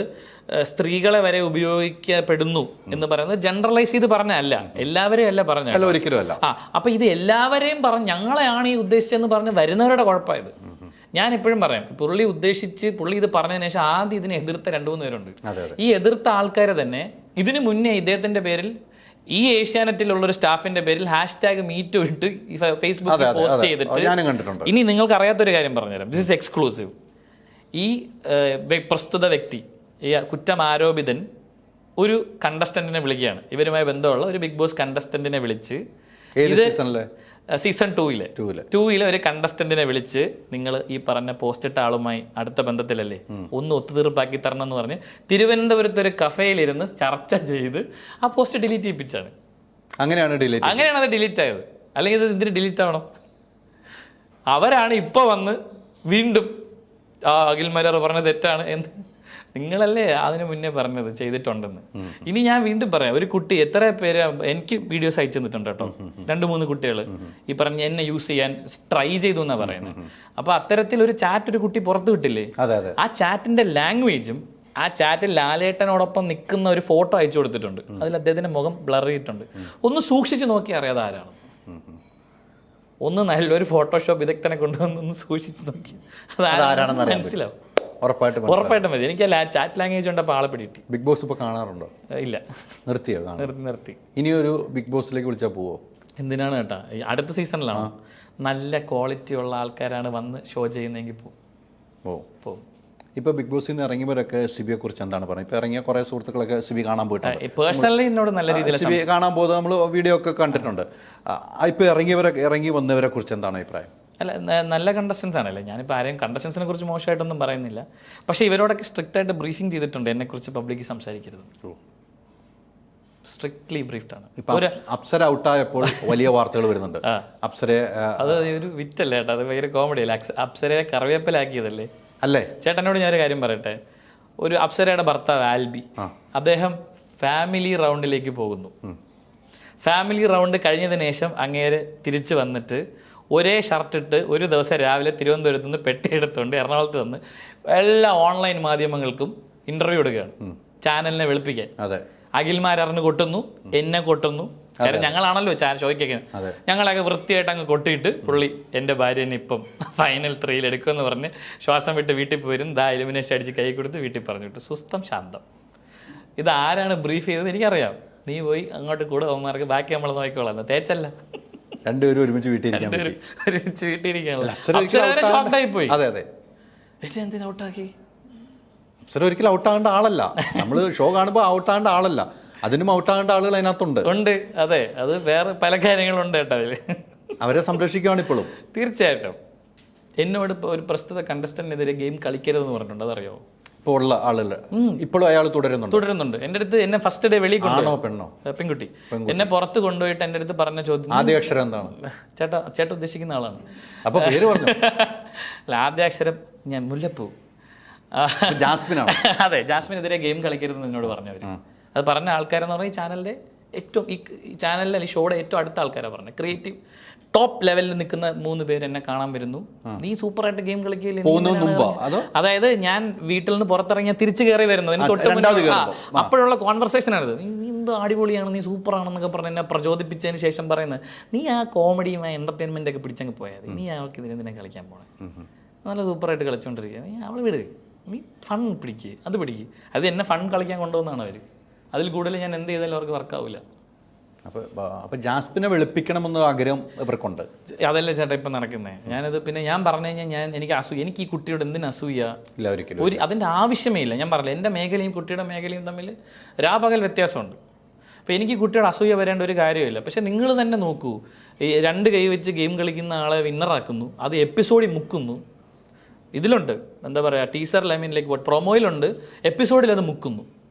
സ്ത്രീകളെ വരെ ഉപയോഗിക്കപ്പെടുന്നു എന്ന് പറയുന്നത് ജനറലൈസ് ചെയ്ത് പറഞ്ഞല്ല, എല്ലാവരെയും അല്ല പറഞ്ഞ, ഒരിക്കലും അല്ല. അപ്പൊ ഇത് എല്ലാവരെയും പറഞ്ഞ് ഞങ്ങളെയാണ് ഈ ഉദ്ദേശിച്ചെന്ന് പറഞ്ഞ് വരുന്നവരുടെ കുഴപ്പമായത്. ഞാൻ എപ്പോഴും പറയാം, പുള്ളി ഇത് പറഞ്ഞതിന് ശേഷം ആദ്യം ഇതിനെ എതിർത്ത 2-3 പേരുണ്ട്. ഈ എതിർത്ത ആൾക്കാരെ തന്നെ ഇതിനു മുന്നേ ഇദ്ദേഹത്തിന്റെ പേരിൽ ഈ ഏഷ്യാനെറ്റിലുള്ള ഒരു സ്റ്റാഫിന്റെ പേരിൽ #മീറ്റു ഇട്ട് ഫേസ്ബുക്കിൽ പോസ്റ്റ് ചെയ്തിട്ട്, ഇനി നിങ്ങൾക്ക് അറിയാത്തൊരു കാര്യം പറഞ്ഞുതരാം, ദിസ് ഇസ് എക്സ്ക്ലൂസീവ്. ഈ പ്രസ്തുത വ്യക്തി, ഈ കുറ്റം ആരോപിതൻ ഒരു കണ്ടസ്റ്റന്റിനെ വിളിക്കുകയാണ്, ഇവരുമായി ബന്ധമുള്ള ഒരു ബിഗ് ബോസ് കണ്ടസ്റ്റന്റിനെ വിളിച്ച്, ഇത് സീസൺ 2 ഒരു കണ്ടസ്റ്റന്റിനെ വിളിച്ച്, നിങ്ങൾ ഈ പറഞ്ഞ പോസ്റ്റ് ഇട്ട ആളുമായി അടുത്ത ബന്ധത്തിലല്ലേ, ഒന്ന് ഒത്തുതീർപ്പാക്കി തരണം എന്ന് പറഞ്ഞ് തിരുവനന്തപുരത്ത് ഒരു കഫേയിലിരുന്ന് ചർച്ച ചെയ്ത് ആ പോസ്റ്റ് ഡിലീറ്റ് ചെയ്യിപ്പിച്ചാണ്. അങ്ങനെയാണ് അത് ഡിലീറ്റ് ആയത്. അല്ലെങ്കിൽ ഇത് എന്തിന് ഡിലീറ്റ് ആവണം? അവരാണ് ഇപ്പൊ വന്ന് വീണ്ടും അഖിൽമാരാർ പറഞ്ഞത് തെറ്റാണ് എന്ന് നിങ്ങളല്ലേ അതിന് മുന്നേ പറഞ്ഞത് ചെയ്തിട്ടുണ്ടെന്ന്. ഇനി ഞാൻ വീണ്ടും പറയാം, ഒരു കുട്ടി, എത്ര പേര് എനിക്ക് വീഡിയോസ് അയച്ചു തന്നിട്ടുണ്ട് കേട്ടോ, 2-3 കുട്ടികൾ ഈ പറഞ്ഞ എന്നെ യൂസ് ചെയ്യാൻ ട്രൈ ചെയ്തു എന്നാ പറയുന്നത്. അപ്പൊ അത്തരത്തിൽ ഒരു ചാറ്റ് ഒരു കുട്ടി പുറത്തു വിട്ടില്ലേ, ആ ചാറ്റിന്റെ ലാംഗ്വേജും ആ ചാറ്റിൽ ലാലേട്ടനോടൊപ്പം നിൽക്കുന്ന ഒരു ഫോട്ടോ അയച്ചു കൊടുത്തിട്ടുണ്ട്, അതിൽ അദ്ദേഹത്തിന്റെ മുഖം ബ്ലർ ചെയ്തിട്ടുണ്ട്. ഒന്ന് സൂക്ഷിച്ചു നോക്കി അറിയാതെ ആരാണ്. ഒന്ന് നല്ലൊരു ഫോട്ടോഷോപ്പ് വിദഗ്ധനെ കൊണ്ടുവന്ന് സൂക്ഷിച്ചു നോക്കി അതാരാണെന്ന് മനസ്സിലാവും. ഉറപ്പായിട്ടും മതി. എനിക്ക് ചാറ്റ് ലാംഗ്വേജ് ഉണ്ടപ്പോൾ ആളെ പിടികിട്ടി. ബിഗ് ബോസ് ഇപ്പൊ കാണാറുണ്ടോ? ഇല്ല, നിർത്തി. ഇനിയൊരു ബിഗ് ബോസിലേക്ക് വിളിച്ചാൽ പോവോ? എന്തിനാണ് കേട്ടാ, അടുത്ത സീസണിലാണ് നല്ല ക്വാളിറ്റി ഉള്ള ആൾക്കാരാണ് വന്ന് ഷോ ചെയ്യുന്നതെങ്കിൽ പോകും. ഇപ്പൊ ബിഗ് ബോസിൽ നിന്ന് ഇറങ്ങിയവരൊക്കെ സിബിയെ കുറിച്ച് എന്താണ് പറയുന്നത്? ഇപ്പൊ ഇറങ്ങിയ കുറെ സുഹൃത്തുക്കളൊക്കെ സിബി കാണാൻ പോയിട്ടുണ്ട്. പേഴ്സണലി എന്നോട് നല്ല രീതിയിൽ സിബി കാണാൻ പോകുന്നത് നമ്മൾ വീഡിയോ ഒക്കെ കണ്ടിട്ടുണ്ട്. ഇപ്പൊ ഇറങ്ങി വന്നവരെ കുറിച്ച് എന്താണ് അഭിപ്രായം? അല്ല, നല്ല കണ്ടസ്റ്റൻസ് ആണല്ലേ. ഞാനിപ്പോൾ ആരെയും കണ്ടസ്റ്റൻസിനെ കുറിച്ച് മോശമായിട്ടൊന്നും പറയുന്നില്ല. പക്ഷേ ഇവരോടൊക്കെ സ്ട്രിക്റ്റ് ആയിട്ട് ബ്രീഫിംഗ് ചെയ്തിട്ടുണ്ട്, എന്നെക്കുറിച്ച് പബ്ലിക്കിൽ സംസാരിക്കരുത്. സ്ട്രിക്ട്ലി ബ്രീഫ്ഡ് ആണ്. ഒരു അപ്സര ഔട്ടായപ്പോൾ വലിയ വാർത്തകൾ വരുന്നുണ്ട്. അപ്സരയെ അത് ഒരു വിറ്റല്ലേ ചേട്ടാ, അത് ഭയങ്കര കോമഡി അല്ലേ? അപ്സരയെ കറിവേപ്പിലാക്കിയതല്ലേ അല്ലേ? ചേട്ടനോട് ഞാനൊരു കാര്യം പറയട്ടെ, ഒരു അപ്സരയുടെ ഭർത്താവ് ആൽബി, അദ്ദേഹം ഫാമിലി റൗണ്ടിലേക്ക് പോകുന്നു. ഫാമിലി റൗണ്ട് കഴിഞ്ഞതിന് ശേഷം അങ്ങേര് തിരിച്ചു വന്നിട്ട് ഒരേ ഷർട്ട് ഇട്ട് ഒരു ദിവസം രാവിലെ തിരുവനന്തപുരത്ത് നിന്ന് പെട്ടിയെടുത്തുകൊണ്ട് എറണാകുളത്ത് വന്ന് എല്ലാ ഓൺലൈൻ മാധ്യമങ്ങൾക്കും ഇന്റർവ്യൂ എടുക്കുകയാണ്, ചാനലിനെ വെളുപ്പിക്കാൻ. അഖിൽമാരറിഞ്ഞ് കൊട്ടുന്നു, എന്നെ കൊട്ടുന്നു. കാര്യം ഞങ്ങളാണല്ലോ ഷോയ്ക്കൊക്കെ, ഞങ്ങളൊക്കെ വൃത്തിയായിട്ട് അങ്ങ് കൊട്ടിയിട്ട് പുള്ളി എൻ്റെ ഭാര്യനെ ഇപ്പം ഫൈനൽ 3 എടുക്കുമെന്ന് പറഞ്ഞ് ശ്വാസം വിട്ട് വീട്ടിൽ പോരും. എലിമിനേഷൻ അടിച്ച് കൈ കൊടുത്ത് വീട്ടിൽ പറഞ്ഞു വിട്ടു. സുസ്ഥം ശാന്തം. ഇത് ആരാണ് ബ്രീഫ് ചെയ്തത് എനിക്കറിയാം. നീ പോയി അങ്ങോട്ട് കൂടെ അവന്മാർക്ക് ബാക്കി നമ്മൾ നോക്കിക്കോളാം. തേച്ചല്ല, രണ്ടുപേരും ഒരുമിച്ച് വീട്ടിലിരിക്കാണല്ലോ. എന്തിനാ ഔട്ടാക്കി? അപ്സര ഒരിക്കലും ഔട്ടാകേണ്ട ആളല്ല. നമ്മൾ ഷോ കാണുമ്പോൾ ഔട്ടാകേണ്ട ആളല്ല, അതിനും ഔട്ടാകേണ്ട ആളുകൾ അതിനകത്തുണ്ട്. അതെ, അത് വേറെ പല കാര്യങ്ങളുണ്ട് കേട്ടോ അതിൽ. അവരെ സംരക്ഷിക്കുകയാണ് ഇപ്പോഴും. തീർച്ചയായിട്ടും. എന്നോട് ഒരു പ്രസ്തുത കണ്ടസ്റ്റന്റിനെതിരെ ഗെയിം കളിക്കരുതെന്ന് പറഞ്ഞിട്ടുണ്ട്, അതറിയോ? ഇപ്പോൾ ഉള്ള ആളുകൾ ഇപ്പോഴും അയാൾ തുടരുന്നുണ്ട്. എൻ്റെ അടുത്ത് എന്നെ ഫസ്റ്റ് ഡേ വെളിയിൽ പെണ്ണോ പെൺകുട്ടി എന്നെ പുറത്ത് കൊണ്ടുപോയിട്ട് എൻ്റെ അടുത്ത് പറഞ്ഞ ചോദ്യം, ആദ്യാക്ഷരം എന്താണ്? ചേട്ടാ ഉദ്ദേശിക്കുന്ന ആളാണ്. അപ്പൊ പേര് പറഞ്ഞു. അല്ല, ആദ്യാക്ഷരം ഞാൻ മുല്ലപ്പൂ. ജാസ്മിനാണ്. അതെ, ജാസ്മിനെതിരെ ഗെയിം കളിക്കരുതെന്ന് എന്നോട് പറഞ്ഞവർ. അത് പറഞ്ഞ ആൾക്കാരെന്ന് പറഞ്ഞാൽ ഈ ചാനലിന്റെ ഏറ്റവും, ഈ ചാനലിലെ ഈ ഷോയുടെ ഏറ്റവും അടുത്ത ആൾക്കാരാണ് പറഞ്ഞത്. ക്രിയേറ്റീവ് ടോപ്പ് ലെവലിൽ നിൽക്കുന്ന 3 പേര് എന്നെ കാണാൻ വരുന്നു. നീ സൂപ്പറായിട്ട് ഗെയിം കളിക്കില്ലേ? അതായത് ഞാൻ വീട്ടിൽ നിന്ന് പുറത്തിറങ്ങിയാൽ തിരിച്ചു കയറി വരുന്നത് അപ്പോഴുള്ള കോൺവെർസേഷൻ ആണിത്. നീ എന്തോ അടിപൊളിയാണ്, നീ സൂപ്പറാണെന്നൊക്കെ പറഞ്ഞ് എന്നെ പ്രചോദിപ്പിച്ചതിന് ശേഷം പറയുന്നത്, നീ ആ കോമഡിയുമായി എന്റർടൈൻമെന്റ് ഒക്കെ പിടിച്ചങ്ങ് പോയാൽ നീ അവൾക്ക് ഇതിനെന്തിനാ കളിക്കാൻ പോണേ? നല്ല സൂപ്പറായിട്ട് കളിച്ചോണ്ടിരിക്കുക, നീ അവളെ വിട്. നീ ഫൺ പിടിക്കുക, അത് പിടിക്കുക. അത് എന്നെ ഫൺ കളിക്കാൻ കൊണ്ടുവന്നാണ് അവർ. അതിൽ കൂടുതൽ ഞാൻ എന്ത് ചെയ്താലും അവർക്ക് വർക്കാവില്ല. അപ്പോൾ ജാസ്മിനെ വെളുപ്പിക്കണമെന്ന ആഗ്രഹം ഇവർക്കുണ്ട്. അതല്ലേ ചേട്ടാ ഇപ്പം നടക്കുന്നത്. ഞാനത് പിന്നെ ഞാൻ പറഞ്ഞു കഴിഞ്ഞാൽ എനിക്ക് ഈ കുട്ടിയോട് എന്തിനു അസൂയ? ഇല്ല, ഒരിക്കലും അതിൻ്റെ ആവശ്യമേ ഇല്ല. ഞാൻ പറഞ്ഞില്ല, എൻ്റെ മേഖലയും കുട്ടിയുടെ മേഖലയും തമ്മിൽ രാപകൽ വ്യത്യാസമുണ്ട്. അപ്പോൾ എനിക്ക് കുട്ടിയുടെ അസൂയ വരേണ്ട ഒരു കാര്യമില്ല. പക്ഷേ നിങ്ങൾ തന്നെ നോക്കൂ, ഈ 2 കൈ വെച്ച് ഗെയിം കളിക്കുന്ന ആളെ വിന്നറാക്കുന്നു, അത് എപ്പിസോഡിൽ മുക്കുന്നു. ഇതിലുണ്ട് എന്താ പറയുക, ടീസറിൽ ഐ മീൻ ലൈക്ക് പ്രൊമോയിലുണ്ട്, എപ്പിസോഡിൽ അത് മുക്കുന്നു.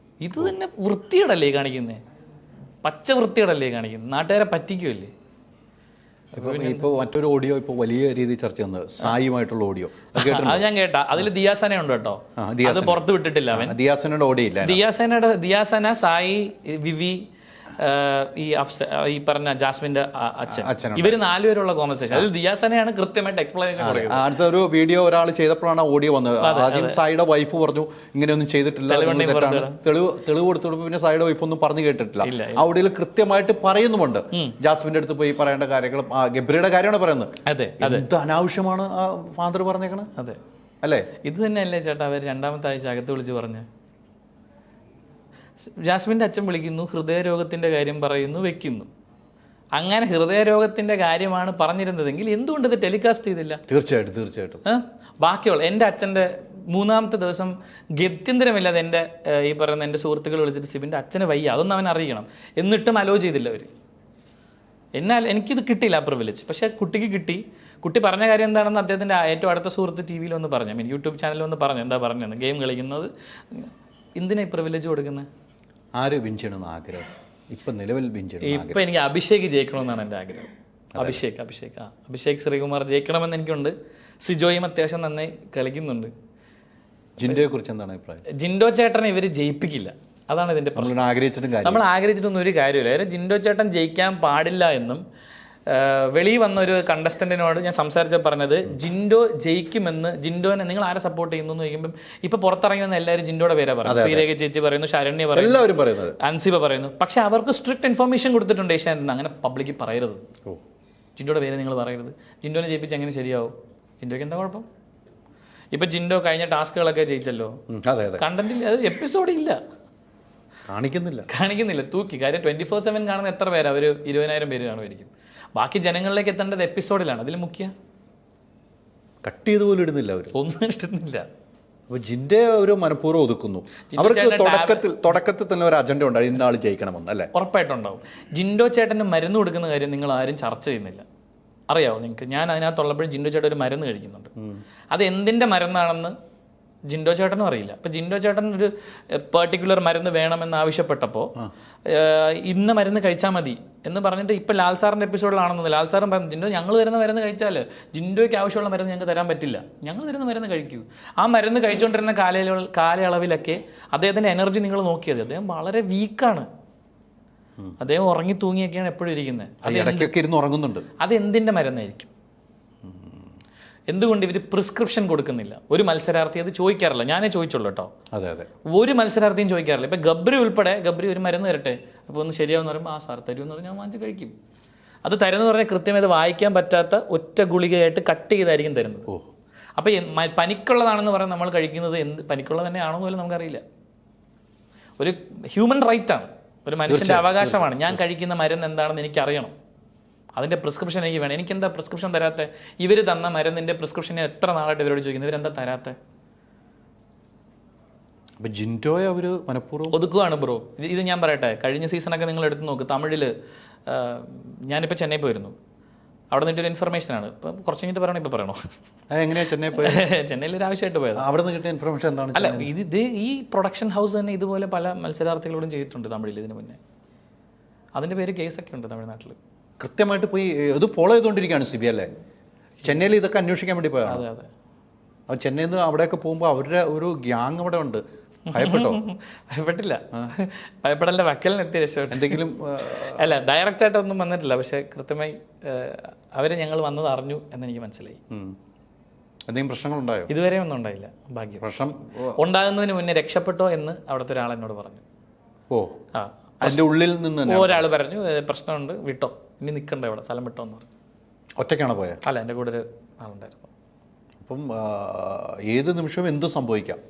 ഇത് തന്നെ വൃത്തിയോടല്ലേ കാണിക്കുന്നത്, പച്ച വൃത്തിയോടല്ലേ കാണിക്കുന്നത്, നാട്ടുകാരെ പറ്റിക്കുമല്ലേ. ഇപ്പോൾ മറ്റൊരു ഓഡിയോ ഇപ്പോൾ വലിയ രീതിയിൽ ചർച്ച ചെയ്യുന്നത് സായിയുമായിട്ടുള്ള ഓഡിയോ അത് ഞാൻ കേട്ടാ. അതിൽ ദിയാസന ഉണ്ട് കേട്ടോ, അത് പുറത്ത് വിട്ടിട്ടില്ല അവൻ. ദിയാസനയുടെ ഓഡിയോ ഇല്ല. ദിയാസന, സായി, വിവി, ഈ പറഞ്ഞ ജാസ്മിന്റെ അച്ഛൻ, ഇവര് 4 പേരുള്ള കോൺവെർസേഷൻ. അതിൽ ദിയാസനയാണ് കൃത്യമായിട്ട് എക്സ്പ്ലനേഷൻ കൊടുക്കുന്നത്. അടുത്ത ഒരു വീഡിയോ ഒരാൾ ചെയ്തപ്പോഴാണ് ഓഡിയോ വന്നത്. ആദ്യം സായിയുടെ വൈഫ് പറഞ്ഞു ഇങ്ങനെയൊന്നും ചെയ്തിട്ടില്ല, തെളിവ് കൊടുത്തപ്പോൾ പിന്നെ സായിയുടെ വൈഫ് ഒന്നും പറഞ്ഞു കേട്ടിട്ടില്ല. ആ ഓഡിയോയിൽ കൃത്യമായിട്ട് പറയുന്നുമുണ്ട് ജാസ്മിന്റെ അടുത്ത് പോയി പറയേണ്ട കാര്യങ്ങൾ. ഗബ്രിയുടെ കാര്യമാണ് പറയുന്നത്. എന്ത് അനാവശ്യമാണ് ആ ഫാദർ പറഞ്ഞേക്കണത്. അതെ അല്ലേ, ഇത് തന്നെയല്ലേ ചേട്ടാ അവർ 2ാമത്തെ ആഴ്ച അകത്ത് വിളിച്ച് പറഞ്ഞ്. ജാസ്മിൻ്റെ അച്ഛൻ വിളിക്കുന്നു, ഹൃദയരോഗത്തിൻ്റെ കാര്യം പറയുന്നു, വെക്കുന്നു. അങ്ങനെ ഹൃദയരോഗത്തിൻ്റെ കാര്യമാണ് പറഞ്ഞിരുന്നതെങ്കിൽ എന്തുകൊണ്ട് ഇത് ടെലികാസ്റ്റ് ചെയ്തില്ല? തീർച്ചയായിട്ടും. ബാക്കിയുള്ള എൻ്റെ അച്ഛൻ്റെ 3ാമത്തെ ദിവസം ഗത്യന്തരമില്ലാതെ എൻ്റെ ഈ പറയുന്ന എൻ്റെ സുഹൃത്തുക്കൾ വിളിച്ചിട്ട് സിബിൻ്റെ അച്ഛന് വയ്യ, അതൊന്നും അവൻ അറിയണം, എന്നിട്ടും അലോ ചെയ്തില്ല അവർ. എന്നാൽ എനിക്കിത് കിട്ടിയില്ല ആ പ്രിവിലേജ്. പക്ഷേ കുട്ടിക്ക് കിട്ടി. കുട്ടി പറഞ്ഞ കാര്യം എന്താണെന്ന് അദ്ദേഹത്തിൻ്റെ ഏറ്റവും അടുത്ത സുഹൃത്ത് ടി വിയിൽ ഒന്ന് പറഞ്ഞു, മീൻ യൂട്യൂബ് ചാനലിൽ ഒന്ന് പറഞ്ഞു. എന്താ പറഞ്ഞത്? ഗെയിം കളിക്കുന്നത് എന്തിനാ ഈ പ്രിവിലേജ് കൊടുക്കുന്നത്? ആര് വിൻ ചെയ്യണമെന്ന് ആഗ്രഹം ഇപ്പം നിലവിൽ വിൻ ചെയ്യണം? ഇപ്പം എനിക്ക് അഭിഷേക് ജയിക്കണമെന്നാണ് എൻ്റെ ആഗ്രഹം. അഭിഷേക് ശ്രീകുമാർ ജയിക്കണമെന്ന് എനിക്കുണ്ട്. സിജോയും അത്യാവശ്യം നന്നായി കളിക്കുന്നുണ്ട്. ജിൻഡോയെ കുറിച്ച് എന്താണ് അഭിപ്രായം? ജിൻഡോ ചേട്ടനെ ഇവർ ജയിപ്പിക്കില്ല, അതാണ് ഇതിൻ്റെ പ്രശ്നം. നമ്മൾ ആഗ്രഹിച്ചിട്ടൊന്നും ഒരു കാര്യമില്ല. ജിൻഡോ ചേട്ടൻ ജയിക്കാൻ പാടില്ല എന്നും വെളിയിൽ വന്ന ഒരു കണ്ടസ്റ്റന്റിനോട് ഞാൻ സംസാരിച്ചപ്പോൾ പറഞ്ഞത് ജിൻഡോ ജയിക്കുമെന്ന്. ജിൻഡോനെ നിങ്ങൾ ആരെ സപ്പോർട്ട് ചെയ്യുന്നു എന്ന് ചോദിക്കുമ്പോൾ ഇപ്പൊ പുറത്തിറങ്ങി വന്ന എല്ലാവരും ജിൻഡോയുടെ പേരാ പറയുന്നത്. ശ്രീരേഖ ചേച്ചി പറയുന്നു, ശരണ്യ പറയുന്നു, അൻസിബ പറയുന്നു. പക്ഷെ അവർക്ക് സ്ട്രിക്റ്റ് ഇൻഫർമേഷൻ കൊടുത്തിട്ടുണ്ട് ഏഷ്യാനെറ്റ്. അങ്ങനെ പബ്ലിക്ക് പറയരുത്, ജിൻഡോയുടെ പേര് നിങ്ങൾ പറയരുത്. ജിൻഡോനെ ജയിപ്പിച്ച് എങ്ങനെ ശരിയാവും? ജിൻഡോയ്ക്ക് എന്താ കുഴപ്പം? ഇപ്പൊ ജിൻഡോ കഴിഞ്ഞ ടാസ്കുകളൊക്കെ ജയിച്ചല്ലോ. കണ്ടന്റിൽ അത് എപ്പിസോഡ് ഇല്ല, കാണിക്കുന്നില്ല. തൂക്കി കാര്യം 24/7 കാണുന്ന എത്ര പേരാ? ഒരു 20,000 പേര് കാണുമായിരിക്കും. ബാക്കി ജനങ്ങളിലേക്ക് എത്തേണ്ടത് എപ്പിസോഡിലാണ്. അതിൽ മുഖ്യ കട്ട് ചെയ്ത് പോലും ഇടുന്നില്ല, ഒന്നും ഇടുന്നില്ല. അപ്പോൾ ജിൻഡെ ഒരു മനഃപൂർവ്വം ഒതുക്കുന്നു. അവർക്ക് തുടക്കത്തിൽ തന്നെ ഒരു അജണ്ട ഉണ്ടായി, ഇന്ന ആൾ ജയിക്കണമെന്ന്, അല്ലേ? ഉറപ്പായിട്ടുണ്ടാവും. ജിൻഡോ ചേട്ടന് മരുന്ന് കൊടുക്കുന്ന കാര്യം നിങ്ങൾ ആരും ചർച്ച ചെയ്യുന്നില്ല. അറിയാവോ നിങ്ങൾക്ക്? ഞാൻ അതിനകത്തുള്ളപ്പോഴും ജിൻഡോ ചേട്ടൻ ഒരു മരുന്ന് കഴിക്കുന്നുണ്ട്. അത് എന്തിൻ്റെ മരുന്നാണെന്ന് ജിൻഡോ ചേട്ടനും അറിയില്ല. അപ്പം ജിൻഡോ ചേട്ടൻ ഒരു പെർട്ടിക്കുലർ മരുന്ന് വേണമെന്ന് ആവശ്യപ്പെട്ടപ്പോൾ ഇന്ന മരുന്ന് കഴിച്ചാൽ മതി എന്ന് പറഞ്ഞിട്ട് ഇപ്പം ലാൽ സാറിൻ്റെ എപ്പിസോഡിലാണെന്നത് ലാൽ സാറും പറഞ്ഞു, ജിൻഡോ ഞങ്ങൾ തരുന്ന മരുന്ന് കഴിച്ചാൽ ജിൻഡോയ്ക്ക് ആവശ്യമുള്ള മരുന്ന് ഞങ്ങൾക്ക് തരാൻ പറ്റില്ല, ഞങ്ങൾ തരുന്ന മരുന്ന് കഴിക്കൂ. ആ മരുന്ന് കഴിച്ചുകൊണ്ടിരുന്ന കാലയളവിലൊക്കെ അദ്ദേഹത്തിൻ്റെ എനർജി നിങ്ങൾ നോക്കിയത്, അദ്ദേഹം വളരെ വീക്കാണ്. അദ്ദേഹം ഉറങ്ങി തൂങ്ങിയൊക്കെയാണ് എപ്പോഴും ഇരിക്കുന്നത്. അതെന്തിൻ്റെ മരുന്നായിരിക്കും? എന്തുകൊണ്ട് ഇവർ പ്രിസ്ക്രിപ്ഷൻ കൊടുക്കുന്നില്ല? ഒരു മത്സരാർത്ഥി അത് ചോദിക്കാറില്ല. ഞാനേ ചോദിച്ചുള്ളൂ കേട്ടോ, ഒരു മത്സരാർത്ഥിയും ചോദിക്കാറില്ല. ഇപ്പം ഗബ്രി ഉൾപ്പെടെ, ഗബ്രി ഒരു മരുന്ന് തരട്ടെ, അപ്പോൾ ഒന്ന് ശരിയാവെന്ന് പറയുമ്പോൾ ആ സാർ തരുമെന്ന് പറഞ്ഞാൽ ഞാൻ വാങ്ങിച്ച് കഴിക്കും. അത് തരുമെന്ന് പറഞ്ഞാൽ കൃത്യമായി അത് വായിക്കാൻ പറ്റാത്ത ഒറ്റ ഗുളികയായിട്ട് കട്ട് ചെയ്തായിരിക്കും തരുന്നത്. അപ്പോൾ പനിക്കുള്ളതാണെന്ന് പറഞ്ഞാൽ നമ്മൾ കഴിക്കുന്നത് പനിക്കുള്ളത് തന്നെ ആണോ പോലും നമുക്കറിയില്ല. ഒരു ഹ്യൂമൻ റൈറ്റാണ്, ഒരു മനുഷ്യൻ്റെ അവകാശമാണ്. ഞാൻ കഴിക്കുന്ന മരുന്ന് എന്താണെന്ന് എനിക്കറിയണം, അതിൻ്റെ പ്രിസ്ക്രിപ്ഷൻ എനിക്ക് വേണം. എനിക്കെന്താ പ്രിസ്ക്രിപ്ഷൻ തരാത്ത? ഇവർ തന്ന മരുന്നിൻ്റെ പ്രിസ്ക്രിപ്ഷൻ എത്ര നാളായിട്ട് ഇവരോട് ചോദിക്കുന്നത്, ഇവരെന്താ തരാത്ത? ജിൻഡോയെ അവർ മനഃപൂർവ്വം ഒതുക്കുകയാണ് ബ്രോ. ഇത് ഞാൻ പറയട്ടെ, കഴിഞ്ഞ സീസണൊക്കെ നിങ്ങൾ എടുത്ത് നോക്ക്. തമിഴിൽ ഞാനിപ്പോൾ ചെന്നൈ പോയിരുന്നു, അവിടെ നിന്നൊരു ഇൻഫർമേഷനാണ്. ഇപ്പം കുറച്ച് കഴിഞ്ഞിട്ട് പറയണോ? ഇപ്പോൾ പറയണോ? എങ്ങനെയാണ് ചെന്നൈ പോയത്? ചെന്നൈയിൽ ഒരു ആവശ്യമായിട്ട് പോയത്. അവിടെ നിന്ന് കിട്ടിയ ഇൻഫർമേഷൻ എന്താണ്? അല്ല, ഈ പ്രൊഡക്ഷൻ ഹൗസ് തന്നെ ഇതുപോലെ പല മത്സരാർത്ഥികളോടും ചെയ്തിട്ടുണ്ട് തമിഴിൽ ഇതിന് മുന്നേ. അതിൻ്റെ പേര് കേസൊക്കെ ഉണ്ട് തമിഴ്നാട്ടിൽ. കൃത്യമായിട്ട് പോയി ഇത് ഫോളോ ചെയ്തുകൊണ്ടിരിക്കുകയാണ് സിബി, അല്ലേ? ചെന്നൈയിൽ ഇതൊക്കെ അന്വേഷിക്കാൻ വേണ്ടി പോയാണ്. അതെ. അപ്പോൾ ചെന്നൈയിൽ നിന്ന് അവിടെയൊക്കെ പോകുമ്പോൾ അവരുടെ ഒരു ഗ്യാങ് അവിടെ ഉണ്ട്. ഭയപ്പെട്ടോ? ഭയപ്പെട്ടില്ല, ഭയപ്പെടേണ്ട വക്കലിനെത്തി രക്ഷപ്പെട്ടു. എന്തെങ്കിലും അല്ല, ഡയറക്റ്റായിട്ടൊന്നും വന്നിട്ടില്ല. പക്ഷേ കൃത്യമായി അവർ ഞങ്ങൾ വന്നത് അറിഞ്ഞു എന്നെനിക്ക് മനസ്സിലായി. എന്തെങ്കിലും പ്രശ്നങ്ങളുണ്ടായോ? ഇതുവരെ ഒന്നും ഉണ്ടായില്ല. ഭാഗ്യം. പ്രശ്നം ഉണ്ടാകുന്നതിന് മുന്നേ രക്ഷപ്പെട്ടോ എന്ന് അവിടുത്തെ ഒരാൾ എന്നോട് പറഞ്ഞു. അതിൻ്റെ ഉള്ളിൽ നിന്ന് ഒരാൾ പറഞ്ഞു പ്രശ്നമുണ്ട്, വിട്ടോ, ഇനി നിൽക്കണ്ട ഇവിടെ, സ്ഥലം വിട്ടോ എന്ന് പറഞ്ഞു. ഒറ്റയ്ക്കാണോ പോയത്? അല്ല, എൻ്റെ കൂടെ ഒരു ആളുണ്ടായിരുന്നു. അപ്പം ഏത് നിമിഷവും എന്ത് സംഭവിക്കാം.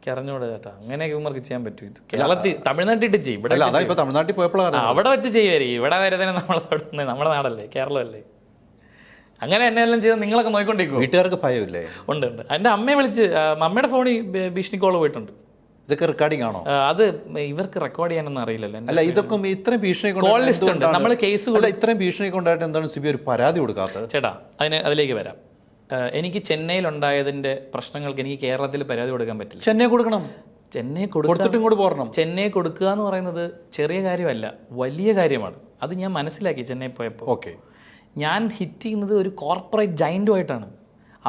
എനിക്ക് അറിഞ്ഞൂടെ ചേട്ടാ, അങ്ങനെ ഹ്യൂമർക്ക് ചെയ്യാൻ പറ്റും. ഇത് കേരളത്തിൽ തമിഴ്നാട്ടിൽ ചെയ്യും, ഇവിടെ അല്ല, അതാ ഇപ്പൊ തമിഴ്നാട്ടിൽ പോയപ്പോഴാണ് അവിടെ വെച്ച് ചെയ്യുമായിരിക്കും. ഇവിടെ വരെ തന്നെ നമ്മളെ തൊടുന്നത് നമ്മുടെ നാടല്ലേ, കേരളമല്ലേ. അങ്ങനെ എന്നെ എല്ലാം ചെയ്താൽ നിങ്ങളൊക്കെ നോക്കിക്കൊണ്ടിരിക്കും. വീട്ടുകാർക്ക് ഭയമില്ലേ? ഉണ്ട്. എൻ്റെ അമ്മയെ വിളിച്ച്, അമ്മയുടെ ഫോണിൽ ഭീഷണി കോള് പോയിട്ടുണ്ട്. ഇതൊക്കെ റെക്കോർഡിംഗ് ആണോ? അത് ഇവർക്ക് റെക്കോർഡ് ചെയ്യാനൊന്നും അറിയില്ലല്ലോ. അല്ല, ഇതൊക്കെ ഇത്രയും ഭീഷണി കോൾ ലിസ്റ്റ് ഉണ്ട്, നമ്മൾ കേസ്. ഇത്രയും ഭീഷണി കൊണ്ടായിട്ട് എന്താണ് സിബി ഒരു പരാതി കൊടുക്കാത്തത്? ചേട്ടാ, അതിലേക്ക് വരാം. എനിക്ക് ചെന്നൈയിലുണ്ടായതിൻ്റെ പ്രശ്നങ്ങൾക്ക് എനിക്ക് കേരളത്തിൽ പരാതി കൊടുക്കാൻ പറ്റില്ല. ചെന്നൈ കൊടുക്കണം. ചെന്നൈ കൊടുത്തിട്ടും കൂടി പോരണം. ചെന്നൈ കൊടുക്കുക എന്ന് പറയുന്നത് ചെറിയ കാര്യമല്ല, വലിയ കാര്യമാണ്. അത് ഞാൻ മനസ്സിലാക്കി ചെന്നൈ പോയപ്പോൾ. ഓക്കെ, ഞാൻ ഹിറ്റ് ചെയ്യുന്നത് ഒരു കോർപ്പറേറ്റ് ജൈൻറ്റുമായിട്ടാണ്.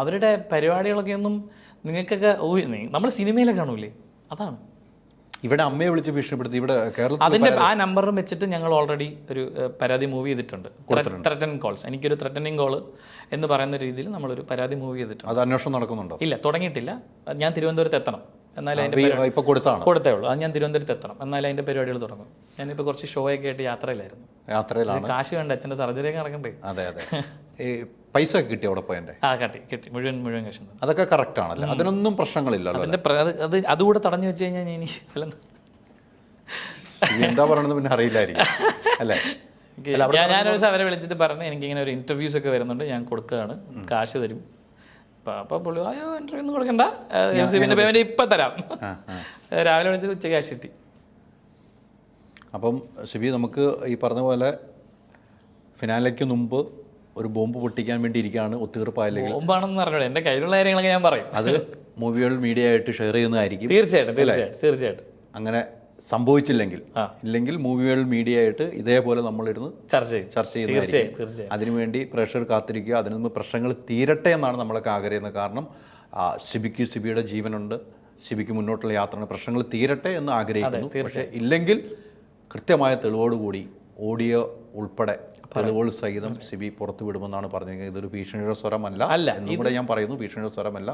അവരുടെ പരിപാടികളൊക്കെ ഒന്നും നിങ്ങൾക്കൊക്കെ നമ്മൾ സിനിമയിലൊക്കെ കാണൂലേ, അതാണ്. ഇവിടെ അമ്മയെ വിളിച്ച് ഭീഷണിപ്പെടുത്തി ഇവിടെ കേരളത്തിൽ അതിൻ്റെ ആ നമ്പറും വെച്ചിട്ട് ഞങ്ങൾ ഓൾറെഡി ഒരു പരാതി മൂവ് ചെയ്തിട്ടുണ്ട്. ത്രെറ്റനിങ് കോൾസ്, എനിക്കൊരു ത്രെറ്റനിങ് കോള് എന്ന് പറയുന്ന രീതിയിൽ നമ്മളൊരു പരാതി മൂവ് ചെയ്തിട്ടുണ്ട്. അത് അന്വേഷണം നടക്കുന്നുണ്ടോ? ഇല്ല, തുടങ്ങിയിട്ടില്ല. ഞാൻ തിരുവനന്തപുരത്ത് എത്തണം, എന്നാലും അതിൻ്റെ ഇപ്പൊ കൊടുത്തേ ഉള്ളൂ. അത് ഞാൻ തിരുവനന്തപുരത്ത് എത്തണം, എന്നാലും അതിൻ്റെ പരിപാടികൾ തുടങ്ങും. ഞാനിപ്പോൾ കുറച്ച് ഷോ ഒക്കെ ആയിട്ട് യാത്രയിലായിരുന്നു. യാത്രയിലാണ്. കാശ് വേണ്ട, അച്ഛൻ്റെ സർജറി ഒക്കെ നടക്കണ്ടേ. അതെ. ഈ പൈസ ഒക്കെ കിട്ടി അവിടെ പോയതിന്റെ? കിട്ടി, മുഴുവൻ കാശ്. അതൊക്കെ കറക്റ്റ് ആണല്ലേ? അതിനൊന്നും പ്രശ്നങ്ങളില്ലല്ലോ. അതിന്റെ അതുകൂടെ തടഞ്ഞു വെച്ച് കഴിഞ്ഞാൽ ഇനി എന്താ പറയണത് പിന്നെ അറിയില്ലായിരിക്കും അല്ലേ? ഞാനൊരു അവരെ വിളിച്ചിട്ട് പറഞ്ഞു, എനിക്കിങ്ങനെ ഒരു ഇന്റർവ്യൂസ് ഒക്കെ വരുന്നുണ്ട്, ഞാൻ കൊടുക്കുകയാണ്, കാശ് തരും. അപ്പോൾ പുള്ളി അയ്യോ ഇന്റർവ്യൂ ഒന്നും കൊടുക്കണ്ട, സിബിന്റെ പേയ്മെന്റ് ഇപ്പം തരാം. രാവിലെ വിളിച്ചിട്ട് ഉച്ചയ്ക്ക് കാശ് കിട്ടി. അപ്പം സിബി, നമുക്ക് ഈ പറഞ്ഞ പോലെ ഫിനാലയ്ക്ക് മുമ്പ് ഒരു ബോംബ് പൊട്ടിക്കാൻ വേണ്ടി ഇരിക്കുകയാണ്. ഒത്തുതീർപ്പായില്ലെങ്കിൽ ബോംബാണെന്ന് പറഞ്ഞോളൂ, എൻ്റെ കയ്യിലുള്ള കാര്യങ്ങളൊക്കെ ഞാൻ പറയും. അത് മൂവികൾ മീഡിയ ആയിട്ട് ഷെയർ ചെയ്യുന്നതായിരിക്കും. തീർച്ചയായിട്ടും. അങ്ങനെ സംഭവിച്ചില്ലെങ്കിൽ മൂവികൾ മീഡിയ ആയിട്ട് ഇതേപോലെ നമ്മളിരുന്ന് ചർച്ച ചെയ്യുന്നതായിരിക്കും. അതിനുവേണ്ടി പ്രേക്ഷകർ കാത്തിരിക്കുക. അതിന് മുമ്പ് പ്രശ്നങ്ങൾ തീരട്ടെ എന്നാണ് നമ്മളൊക്കെ ആഗ്രഹിക്കുന്നത്. കാരണം സിബിയുടെ ജീവനുണ്ട്, സിബിക്ക് മുന്നോട്ടുള്ള യാത്രയാണ്. പ്രശ്നങ്ങൾ തീരട്ടെ എന്ന് ആഗ്രഹിക്കുന്നു. പക്ഷേ ഇല്ലെങ്കിൽ കൃത്യമായ തെളിവോടുകൂടി ഓഡിയോ ഉൾപ്പെടെ തെളിവുകൾ സഹിതം സിബി പുറത്തു വിടുമെന്നാണ് പറഞ്ഞിരിക്കുന്നത്. ഇതൊരു ഭീഷണിയുടെ സ്വരമല്ല എന്നും കൂടെ ഞാൻ പറയുന്നു. ഭീഷണിയുടെ സ്വരമല്ല.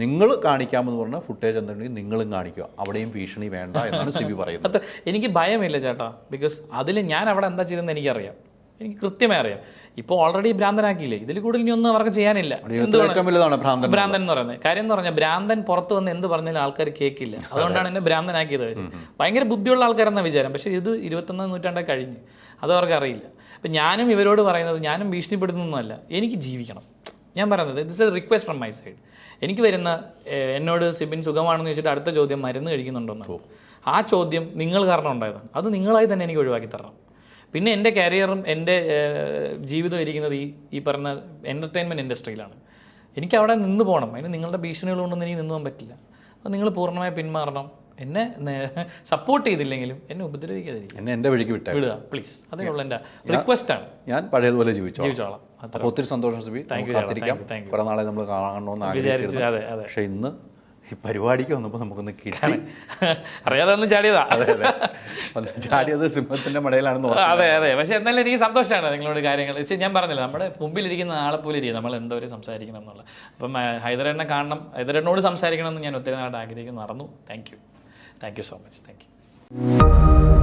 നിങ്ങൾ കാണിക്കാമെന്ന് പറഞ്ഞാൽ ഫുട്ടേജ് എന്തുണ്ടെങ്കിൽ നിങ്ങളും കാണിക്കുക, അവിടെയും ഭീഷണി വേണ്ട എന്നാണ് സിബി പറയുന്നത്. എനിക്ക് ഭയമില്ല ചേട്ടാ, ബിക്കോസ് അതിൽ ഞാൻ അവിടെ എന്താ ചെയ്തതെന്ന് എനിക്കറിയാം, എനിക്ക് കൃത്യമായി അറിയാം. ഇപ്പോൾ ഓൾറെഡി ഭ്രാന്തനാക്കിയില്ലേ, ഇതിൽ കൂടുതൽ ഇനി ഒന്നും അവർക്ക് ചെയ്യാനില്ല. ഭ്രാന്തൻ എന്ന് പറയുന്നത് കാര്യം എന്ന് പറഞ്ഞാൽ, ഭ്രാന്തൻ പുറത്ത് വന്ന് എന്ത് പറഞ്ഞാലും ആൾക്കാർ കേൾക്കില്ല. അതുകൊണ്ടാണ് എന്നെ ഭ്രാന്തനാക്കിയത്. ഭയങ്കര ബുദ്ധിയുള്ള ആൾക്കാരെന്ന വിചാരം. പക്ഷേ ഇത് 21ാം നൂറ്റാണ്ടേ കഴിഞ്ഞ്, അത് അവർക്ക് അറിയില്ല. അപ്പം ഞാനും ഇവരോട് പറയുന്നത്, ഞാനും ഭീഷണിപ്പെടുത്തുന്നൊന്നുമല്ല, എനിക്ക് ജീവിക്കണം. ഞാൻ പറയുന്നത് this is A request from my side. എനിക്ക് വരുന്ന എന്നോട് സിബിൻ സുഖമാണെന്ന് ചോദിച്ചിട്ട് അടുത്ത ചോദ്യം മരുന്ന് കഴിക്കുന്നുണ്ടോന്നാണ്. ആ ചോദ്യം നിങ്ങൾ കാരണം ഉണ്ടായതാണ്. അത് നിങ്ങളായി തന്നെ എനിക്ക് ഒഴിവാക്കി തരണം. പിന്നെ എൻ്റെ കരിയറും എൻ്റെ ജീവിതം ഇരിക്കുന്നത് ഈ പറഞ്ഞ എൻ്റർടൈൻമെൻറ്റ് ഇൻഡസ്ട്രിയിലാണ്. എനിക്ക് അവിടെ നിന്ന് പോകണം. അതിന് നിങ്ങളുടെ ഭീഷണികൾ കൊണ്ടൊന്നും എനിക്ക് നിന്ന് പോകാൻ പറ്റില്ല. അപ്പോൾ നിങ്ങൾ പൂർണ്ണമായി പിന്മാറണം. എന്നെ സപ്പോർട്ട് ചെയ്തില്ലെങ്കിലും എന്നെ ഉപദ്രവിക്കാതിരിക്കും, എന്നെ എൻ്റെ വഴിക്ക് വിടുക പ്ലീസ്. അതേ ഉള്ള എൻ്റെ റിക്വസ്റ്റാണ്. ഞാൻ പഴയതുപോലെ ജീവിച്ചോളാം. അപ്പോൾ ഒത്തിരി സന്തോഷം സിബി. കാത്തിരിക്കാം. കുറെ നാളെ നമ്മൾ കാണണമെന്ന് ആഗ്രഹിച്ചിരുന്നു. പക്ഷെ ഇന്ന് ഈ പരിപാടിക്ക് വന്നപ്പോൾ നമുക്കൊന്ന് കിട്ടി. അറിയാതെ ഒന്ന് ചാടിയതാ. ചാടിയത് സിംഹത്തിന്റെ മടയിലാണെന്ന്. അതെ. പക്ഷെ എന്നാലും എനിക്ക് സന്തോഷമാണ് നിങ്ങളോട് കാര്യങ്ങൾ. ഞാൻ പറഞ്ഞില്ല, നമ്മുടെ മുമ്പിലിരിക്കുന്ന ആളെ പോലെ ഇരിക്കും നമ്മൾ എന്തോരം സംസാരിക്കണം എന്നുള്ള. അപ്പം ഹൈദരേട്ടനെ കാണണം, ഹൈദരേട്ടനോട് സംസാരിക്കണം എന്ന് ഞാൻ ഒത്തിരി നാളായിട്ട് ആഗ്രഹിക്കുന്നു. നടന്നു. Thank you so much. Thank you.